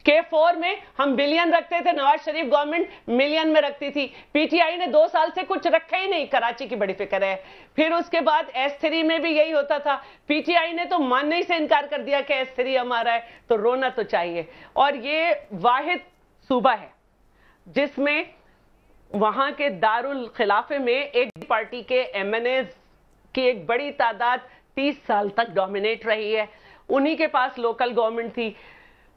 [SPEAKER 3] K4 میں ہم بلین رکھتے تھے, نواز شریف گورنمنٹ ملین میں رکھتی تھی. پی ٹی آئی نے 2 سال سے کچھ رکھا ہی نہیں, کراچی کی بڑی فکر ہے. پھر اس کے بعد S3 میں بھی یہی ہوتا تھا, پی ٹی آئی نے تو ماننے سے انکار کر دیا کہ S3 ہمارا ہے. تو رونا تو چاہیے. اور یہ واحد صوبہ ہے جس میں وہاں کے دارالخلافے میں ایک پارٹی کے ایم این ایز کی ایک بڑی تعداد 30 سال تک ڈومینیٹ رہی ہے. انہی کے پاس لوکل گورنمنٹ تھی.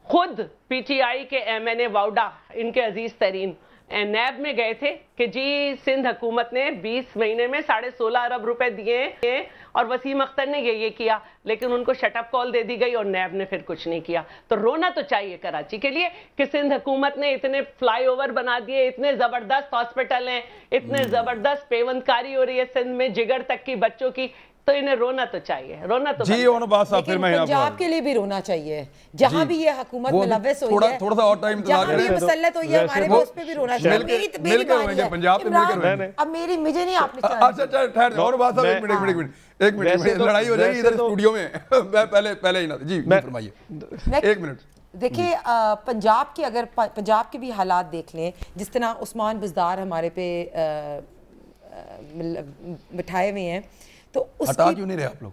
[SPEAKER 3] خود پی ٹی آئی کے ایم این اے واؤڈا, ان کے عزیز ترین, نیب میں گئے تھے کہ جی سندھ حکومت نے 20 مہینے میں 16.5 ارب روپے دیے ہیں, اور وسیم اختر نے یہ کیا, لیکن ان کو شٹ اپ کال دے دی گئی اور نیب نے پھر کچھ نہیں کیا. تو رونا تو چاہیے کراچی کے لیے کہ سندھ حکومت نے اتنے فلائی اوور بنا دیے, اتنے زبردست ہاسپٹل ہیں, اتنے زبردست پیوند کاری ہو رہی ہے سندھ میں جگر تک کی بچوں کی. تو انہیں رونا تو چاہیے, رونا تو
[SPEAKER 1] جی. اور بات صاحب پھر میں
[SPEAKER 2] پنجاب کے لیے بھی رونا چاہیے, جہاں بھی یہ حکومت ملوث ہوئی ہے,
[SPEAKER 1] تھوڑا سا اور ٹائم
[SPEAKER 2] جہاں بھی یہ مسلط ہوئی ہے, ہمارے کو اس پہ بھی رونا چاہیے.
[SPEAKER 1] مل کے ہوئیں گے پنجاب پہ, مل کے ہوئیں گے.
[SPEAKER 2] اب میری مجھے نہیں آپ نے
[SPEAKER 1] اچھا ٹھہر, اور بات صاحب ایک منٹ لڑائی ہو جائے گی ادھر اسٹوڈیو میں. پہلے ہی نہ جی فرمائیے, ایک منٹ.
[SPEAKER 2] دیکھیں پنجاب کے, اگر پنجاب کے بھی حالات دیکھ لیں, جس طرح عثمان بزدار ہمارے پہ بٹھائے ہوئے ہیں, تو
[SPEAKER 1] ہٹا کیوں نہیں رہے آپ لوگ؟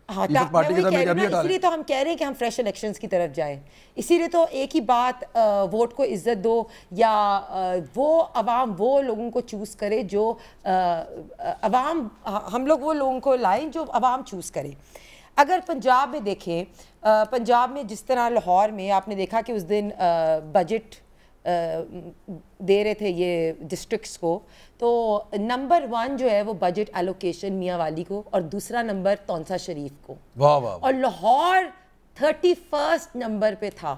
[SPEAKER 2] اسی لیے تو ہم کہہ رہے ہیں کہ ہم فریش الیکشنز کی طرف جائیں. اسی لیے تو ایک ہی بات, ووٹ کو عزت دو, یا وہ عوام وہ لوگوں کو چوز کرے جو عوام, ہم لوگ وہ لوگوں کو لائیں جو عوام چوز کرے. اگر پنجاب میں دیکھیں, پنجاب میں جس طرح لاہور میں آپ نے دیکھا کہ اس دن بجٹ دے رہے تھے یہ ڈسٹرکٹس کو, تو نمبر 1 جو ہے وہ بجٹ ایلوکیشن میاں والی کو, اور دوسرا نمبر تونسا شریف کو.
[SPEAKER 1] واہ واہ.
[SPEAKER 2] اور لاہور 31 نمبر پہ تھا.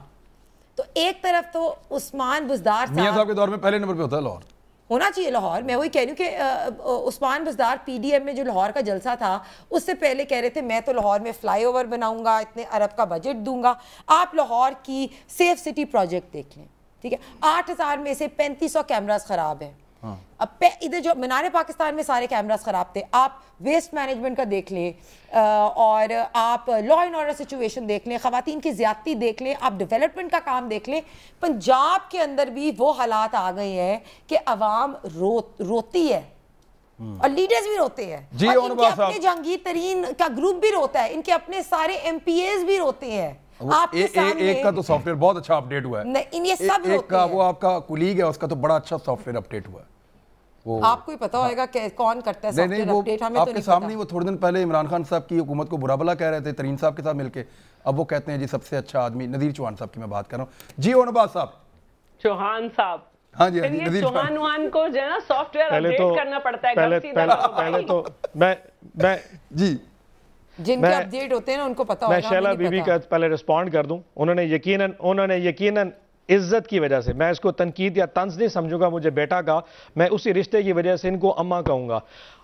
[SPEAKER 2] تو ایک طرف تو عثمان بزدار
[SPEAKER 1] میاں صاحب کے دور میں پہلے نمبر پہ ہوتا ہے لاہور,
[SPEAKER 2] ہونا چاہیے لاہور. میں وہی کہہ رہی ہوں کہ عثمان بزدار پی ڈی ایم میں جو لاہور کا جلسہ تھا, اس سے پہلے کہہ رہے تھے میں تو لاہور میں فلائی اوور بناؤں گا, اتنے ارب کا بجٹ دوں گا. آپ لاہور کی سیف سٹی پروجیکٹ دیکھ لیں, ٹھیک ہے, 8000 میں سے 3500 کیمراز خراب ہیں. اب ادھر جو مینار پاکستان میں سارے کیمراز خراب تھے, آپ ویسٹ مینجمنٹ کا دیکھ لیں, اور آپ لا اینڈ آرڈر سچویشن دیکھ لیں, خواتین کی زیادتی دیکھ لیں, آپ ڈیولپمنٹ کا کام دیکھ لیں. پنجاب کے اندر بھی وہ حالات آ گئے ہیں کہ عوام روتی ہے اور لیڈرز بھی روتے ہیں, اور ان کے اپنے جہانگیر ترین کا گروپ بھی روتا ہے, ان کے اپنے سارے ایم پی ایز بھی روتے ہیں. آپ کے سامنے
[SPEAKER 1] ایک کا تو سافٹ ویئر بہت اچھا اپڈیٹ ہوا ہے,
[SPEAKER 2] یہ سب
[SPEAKER 1] ایک کا وہ آپ کا کولیگ ہے, اس کا تو بڑا اچھا سافٹ ویئر اپڈیٹ ہوا ہے.
[SPEAKER 2] آپ کو ہی پتا ہوئے گا کہ کون کرتا ہے سافٹ ویئر اپڈیٹ, ہمیں تو
[SPEAKER 1] آپ کے سامنے وہ تھوڑے دن پہلے عمران خان صاحب کی حکومت کو برا بھلا کہہ رہے تھے ترین صاحب کے ساتھ مل کے, اب وہ کہتے ہیں جی سب سے اچھا آدمی نذیر چوہان صاحب کی میں بات کر رہا ہوں. جی اونباز صاحب.
[SPEAKER 3] چوہان صاحب,
[SPEAKER 1] ہاں جی,
[SPEAKER 3] یہ چوہان کو جو ہے نا سافٹ ویئر اپڈیٹ کرنا پڑتا ہے.
[SPEAKER 4] پہلے تو میں
[SPEAKER 1] جی
[SPEAKER 2] جن کے اپڈیٹ ہوتے ہیں نا ان کو پتا ہوگا.
[SPEAKER 4] میں شیلا بی بی کا پہلے رسپونڈ کر دوں. انہوں نے یقیناً عزت کی وجہ سے, میں اس کو تنقید یا طنز نہیں سمجھوں گا, مجھے بیٹا کا, میں اسی رشتے کی وجہ سے ان کو اماں کہوں گا.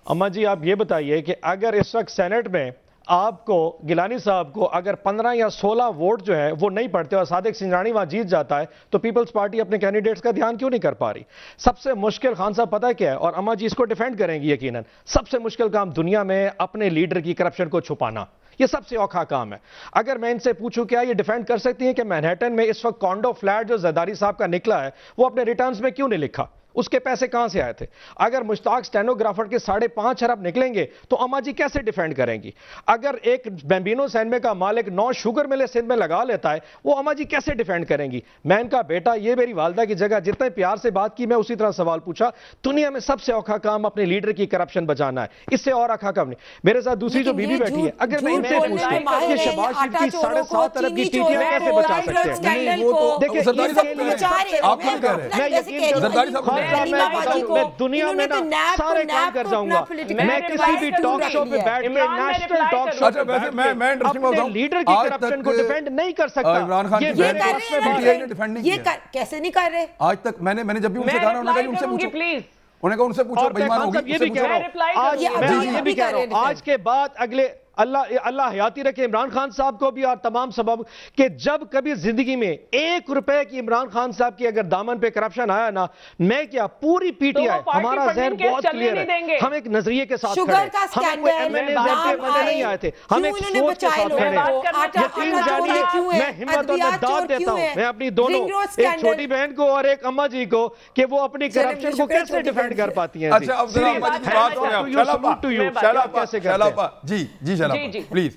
[SPEAKER 4] اماں جی آپ یہ بتائیے کہ اگر اس وقت سینٹ میں آپ کو گیلانی صاحب کو اگر 15 یا 16 ووٹ جو ہے وہ نہیں پڑتے اور صادق سنجرانی وہاں جیت جاتا ہے, تو پیپلز پارٹی اپنے کینڈیڈیٹس کا دھیان کیوں نہیں کر پا رہی؟ سب سے مشکل خان صاحب پتہ کیا ہے, اور اماں جی اس کو ڈیفینڈ کریں گی یقیناً, سب سے مشکل کام دنیا میں اپنے لیڈر کی کرپشن کو چھپانا, یہ سب سے اوکھا کام ہے. اگر میں ان سے پوچھوں کیا یہ ڈیفینڈ کر سکتی ہیں کہ مینہٹن میں اس وقت کانڈو فلیٹ جو زرداری صاحب کا نکلا ہے وہ اپنے ریٹرنز میں کیوں نہیں لکھا؟ اس کے پیسے کہاں سے آئے تھے؟ اگر مشتاق سٹینوگرافر کے 5.5 ارب نکلیں گے تو اماں جی کیسے ڈیفینڈ کریں گی؟ اگر ایک بیمبینو سینمے کا مالک 9 شوگر ملے سندھ میں لگا لیتا ہے, وہ اماں جی کیسے ڈیفینڈ کریں گی؟ میں ان کا بیٹا, یہ میری والدہ کی جگہ جتنے پیار سے بات کی میں اسی طرح سوال پوچھا. دنیا میں سب سے اوکھا کام اپنے لیڈر کی کرپشن بچانا ہے, اس سے اور اوکھا کام نہیں. میرے ساتھ دوسری جو بیوی بیٹھی ہے, اگر میں ان سے پوچھوں کہ شہباز شریف کی 7.5 ارب کی ٹیٹیاں کیسے بچا سکتے ہیں؟ میں دنیا میں نا سارے کام کر جاؤں گا, میں کسی بھی ٹاک شو پہ بیٹھ کے نیشنل ٹاک شو پہ بیٹھ کے اپنے لیڈر کی کرپشن کو ڈیفینڈ نہیں کر سکتا.
[SPEAKER 1] عمران خان کی بہن
[SPEAKER 2] یہ کیسے نہیں کر رہے؟
[SPEAKER 1] آج تک میں نے جب بھی ان سے کہا انہوں نے کہا ان سے پوچھو, انہوں نے کہا ان سے پوچھو بےایمان ہوگی,
[SPEAKER 4] یہ بھی کہہ رہا ہوں آج کے بعد اگلے اللہ حیاتی رکھے عمران خان صاحب کو بھی اور تمام سبب کہ جب کبھی زندگی میں 1 روپے کی عمران خان صاحب کی اگر دامن پہ کرپشن آیا نا, میں کیا پوری پی ٹی آئی ہمارا ذہن بہت کلیئر ہے, ہم ایک نظریے کے ساتھ کھڑے, ہمیں کوئی ایم این اے نہیں آئے تھے, ہم ایک سوچ کے ساتھ کھڑے. یقین جانیے میں ہمت اور میں داد دیتا ہوں, میں اپنی دونوں ایک چھوٹی بہن کو اور ایک اماں جی کو کہ وہ اپنی کرپشن کو کیسے ڈیفینڈ کر پاتی ہیں.
[SPEAKER 1] اچھا اب ذرا اماں جی کی بات سنیں, شیلاپا جی پلیز.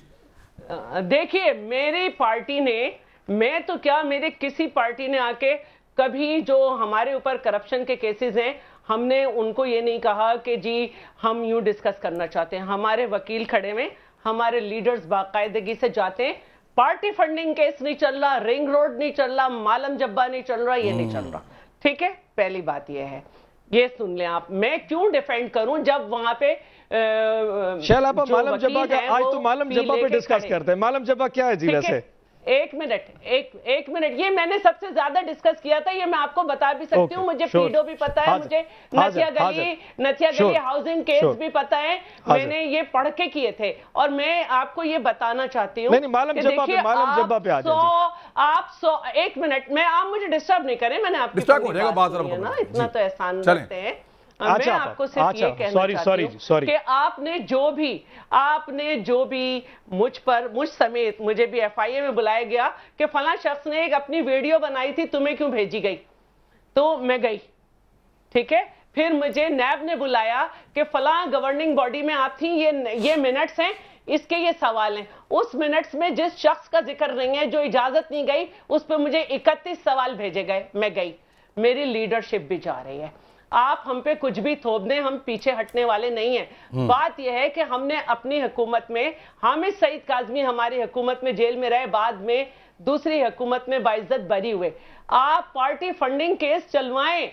[SPEAKER 3] دیکھیے میری پارٹی نے, میں تو کیا میرے کسی پارٹی نے آ کے کبھی جو ہمارے اوپر کرپشن کے کیسز ہیں, ہم نے ان کو یہ نہیں کہا کہ جی ہم یوں ڈسکس کرنا چاہتے ہیں. ہمارے وکیل کھڑے ہوئے, ہمارے لیڈرز باقاعدگی سے جاتے ہیں. پارٹی فنڈنگ کیس نہیں چل رہا, رنگ روڈ نہیں چل رہا, مالم جبا نہیں چل رہا, یہ نہیں چل رہا. ٹھیک ہے, پہلی بات یہ ہے, یہ سن لیں آپ, میں کیوں ڈیفینڈ کروں جب وہاں پہ
[SPEAKER 4] شیلاپا مالم جبا کا, آج تو مالم جبا پہ ڈسکس کرتے ہیں. مالم جبا کیا ہے جی ویسے؟
[SPEAKER 3] ایک منٹ, یہ میں نے سب سے زیادہ ڈسکس کیا تھا, یہ میں آپ کو بتا بھی سکتی ہوں. مجھے پیڈو بھی پتا ہے, مجھے نتھیا گلی ہاؤسنگ کیس بھی پتا ہے, میں نے یہ پڑھ کے کیے تھے. اور میں آپ کو یہ بتانا چاہتی ہوں کہ آپ 1 منٹ میں, آپ مجھے ڈسٹرب نہیں کریں, میں نے آپ کی نا اتنا تو احسان رکھتے ہیں. میں آپ کو صرف یہ کہنا چاہتی ہوں کہ آپ نے جو بھی مجھ سمیت, مجھے بھی ایف آئی اے میں بلایا گیا کہ فلاں شخص نے ایک اپنی ویڈیو بنائی تھی, تمہیں کیوں بھیجی گئی؟ تو میں گئی, ٹھیک ہے. پھر مجھے نیب نے بلایا کہ فلاں گورننگ باڈی میں آپ تھیں, یہ منٹس ہیں, اس کے یہ سوال ہیں. اس منٹس میں جس شخص کا ذکر نہیں ہے, جو اجازت نہیں گئی, اس پہ مجھے 31 سوال بھیجے گئے, میں گئی. میری لیڈرشپ بھی جا رہی ہے. آپ ہم پہ کچھ بھی تھوپ دیں, ہم پیچھے ہٹنے والے نہیں ہیں. بات یہ ہے کہ ہم نے اپنی حکومت میں, حامد سعید کاظمی ہماری حکومت میں جیل میں رہے, بعد میں دوسری حکومت میں باعزت بری ہوئے. آپ پارٹی فنڈنگ کیس چلوائیں,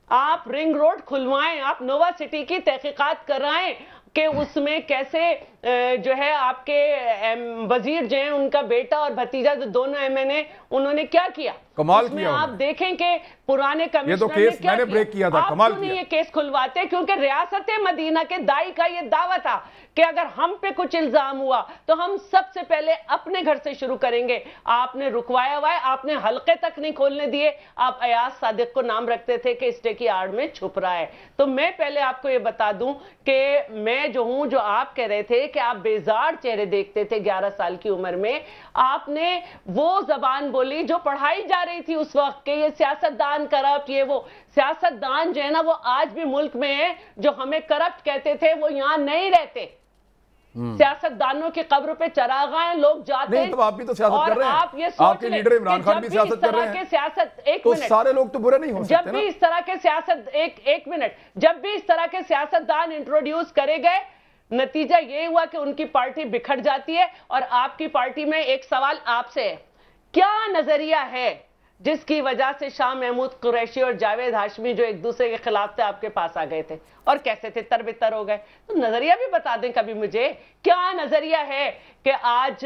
[SPEAKER 3] آپ رنگ روڈ کھلوائیں, آپ نووا سٹی کی تحقیقات کرائیں کہ اس میں کیسے جو ہے آپ کے وزیر جو ہیں ان کا بیٹا اور بھتیجا جو دونوں MNA انہوں نے کیا کیا
[SPEAKER 1] کمال
[SPEAKER 3] اس میں
[SPEAKER 1] کیا
[SPEAKER 3] آپ دیکھیں کہ پرانے
[SPEAKER 1] یہ تو
[SPEAKER 3] کمشنر نے
[SPEAKER 1] کیس
[SPEAKER 3] کیا
[SPEAKER 1] میں نے بریک کیا تھا،
[SPEAKER 3] آپ
[SPEAKER 1] کمال
[SPEAKER 3] کیوں نہیں
[SPEAKER 1] کیا
[SPEAKER 3] یہ کیس کھلواتے کیونکہ ریاست مدینہ کے دائی کا یہ دعویٰ تھا کہ اگر ہم پہ کچھ الزام ہوا تو ہم سب سے پہلے اپنے گھر سے شروع کریں گے. آپ نے رکوایا ہوا ہے, آپ نے حلقے تک نہیں کھولنے دیے. آپ ایاز صادق کو نام رکھتے تھے کہ اسٹے کی آڑ میں چھپ رہا ہے. تو میں پہلے آپ کو یہ بتا دوں کہ میں جو ہوں, جو آپ کہہ رہے تھے کہ آپ بیزار چہرے دیکھتے تھے 11 سال کی عمر میں, آپ نے وہ زبان بولی جو پڑھائی جا رہی تھی اس وقت کہ یہ سیاستدان کرپٹ, یہ وہ سیاستدان جو ہے نا وہ آج بھی ملک میں ہیں. جو ہمیں کرپٹ کہتے تھے وہ یہاں نہیں رہتے. سیاستدانوں کی قبر پہ چراغاں لوگ جاتے ہیں.
[SPEAKER 1] نہیں تو آپ بھی تو سیاست کر رہے ہیں,
[SPEAKER 3] آپ یہ سوچ
[SPEAKER 1] آپ کے لیڈر عمران خان بھی سیاست کر رہے ہیں, تو سارے لوگ تو برے نہیں ہو سکتے
[SPEAKER 3] جب بھی اس طرح کے سیاست ایک منٹ جب بھی اس طرح کے سیاستدان انٹروڈیوس کرے گئے, نتیجہ یہ ہوا کہ ان کی پارٹی بکھر جاتی ہے. اور آپ کی پارٹی میں ایک سوال آپ سے ہے, کیا نظریہ ہے جس کی وجہ سے شاہ محمود قریشی اور جاوید ہاشمی جو ایک دوسرے کے خلاف تھے آپ کے پاس آ گئے تھے اور کیسے تھے تر بتر ہو گئے؟ تو نظریہ بھی بتا دیں کبھی مجھے, کیا نظریہ ہے کہ آج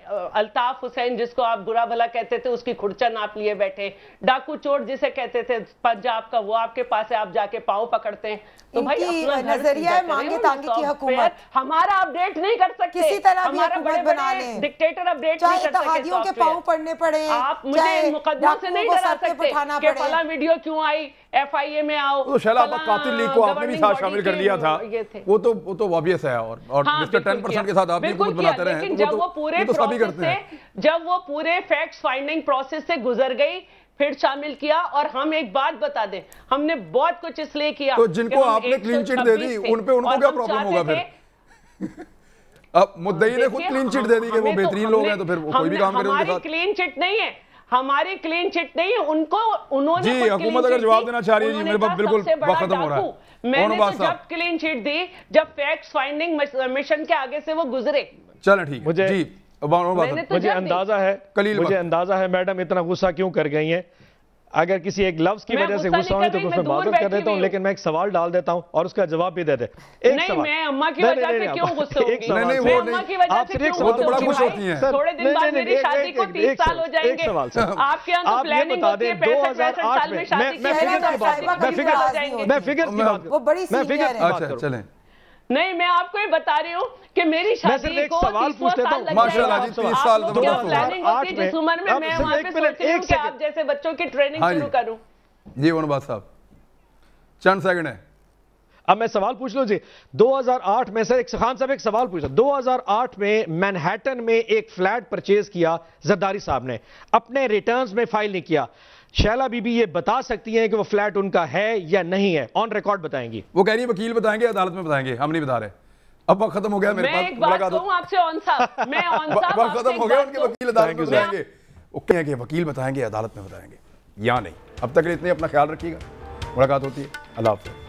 [SPEAKER 3] الطاف حسین جس کو آپ برا بھلا کہتے تھے اس کی کھرچن آپ لیے بیٹھے, ڈاکو چور جسے کہتے تھے پنجاب کا وہ آپ کے پاس ہے, آپ جا کے پاؤں پکڑتے ہیں. تو بھائی اپنا
[SPEAKER 2] نظریہ ہے مانگے تانگے کی حکومت,
[SPEAKER 3] ہمارا اپڈیٹ نہیں کر سکتے,
[SPEAKER 2] کسی طرح بھی
[SPEAKER 3] ہمارا
[SPEAKER 2] حکومت بنا لیں,
[SPEAKER 3] ڈکٹیٹر اپڈیٹ نہیں کر سکتے.
[SPEAKER 2] اتحادیوں کے پاؤں پڑنے پڑے,
[SPEAKER 3] آپ مجھے مقدمہ سے نہیں ڈرا سکتے کہ فلاں ویڈیو کیوں آئی, FIA میں آؤ.
[SPEAKER 1] تو شیلا قاتل لیگ کو آپ نے بھی ساتھ شامل کر لیا تھا, وہ تو obvious ہے, اور مسٹر 10% کے ساتھ آپ بھی حکومت بناتے رہے ہیں.
[SPEAKER 3] لیکن جب وہ پورے پروسیس سے, جب وہ پورے فیکٹس فائنڈنگ پروسیس سے گزر گئی, پھر شامل کیا. اور ہم ایک بات بتا دیں, ہم نے بہت کچھ اس لیے کیا,
[SPEAKER 1] تو جن کو آپ نے کلین چٹ دے دی ان پہ ان کو کیا پرابلم ہوگا پھر؟ اب مدعی نے خود کلین چٹ دے دی کہ وہ بہترین لوگ ہیں, تو پھر کوئی بھی کام کرے ان کے ساتھ.
[SPEAKER 3] ہماری کلین چٹ نہیں ہے, ہماری کلین چٹ نہیں ہے, ان کو انہوں نے
[SPEAKER 1] جی حکومت اگر جواب دینا چاہ رہی ہے, میرے پاس بالکل وقت ختم ہو رہا ہے.
[SPEAKER 3] میں نے تو جب کلین چٹ دی جب فیکٹس فائنڈنگ مشن کے آگے سے وہ گزرے.
[SPEAKER 1] چلیں ٹھیک ہے جی,
[SPEAKER 4] مجھے اندازہ ہے میڈم اتنا غصہ کیوں کر گئی ہیں. اگر کسی ایک لفظ کی وجہ سے غصہ ہوئی تو اس میں معذرت کر دیتا ہوں, لیکن میں ایک سوال ڈال دیتا ہوں اور اس کا جواب بھی دے دیں.
[SPEAKER 3] نہیں, میں اماں کی وجہ سے کیوں غصہ ہوگی, میں اماں کی وجہ سے کیوں غصہ ہوگی. تھوڑے دن بعد میری شادی کو 30 سال ہو جائیں گے, آپ کے یہاں تو پلاننگ ہوتی ہے 65 سال میں شادی کی.
[SPEAKER 4] میں فگر کی بات
[SPEAKER 2] وہ بڑی سینئر ہے.
[SPEAKER 1] چلیں
[SPEAKER 3] نہیں, میں آپ کو یہ بتا رہی ہوں کہ میری شادی کو 30 سال لگ
[SPEAKER 1] ماشاءاللہ جی 30 سال
[SPEAKER 3] آپ کو کیا پلاننگ ہوتی ہے جس عمر میں وہاں پہ سوچ رہی ہوں کہ آپ جیسے بچوں کی ٹریننگ شروع کروں.
[SPEAKER 1] جی ونباز صاحب چند سیکنڈ ہے.
[SPEAKER 4] اب میں سوال پوچھ لوں جی. 2008 میں سے خان صاحب ایک سوال پوچھ لوں. 2008 میں مینہٹن میں ایک فلیٹ پرچیز کیا زرداری صاحب نے, اپنے ریٹرنز میں فائل نہیں کیا. شیلا بی بی یہ بتا سکتی ہیں کہ وہ فلیٹ ان کا ہے یا نہیں ہے, آن ریکارڈ بتائیں گی.
[SPEAKER 1] وہ کہہ رہی ہے وکیل بتائیں گے, عدالت میں بتائیں گے, ہم نہیں بتا رہے. اب وقت ختم ہو گیا میرے پاس.
[SPEAKER 3] میں ایک بات کہوں آپ سے اون صاحب, میں اون صاحب
[SPEAKER 1] وقت ختم ہو گیا, ان کے وکیل عدالت میں بتائیں گے. وہ کہیں کہ وکیل بتائیں گے, عدالت میں بتائیں گے یا نہیں. اب تک اتنے اپنا خیال رکھیے گا, ملاقات ہوتی ہے. اللہ حافظ.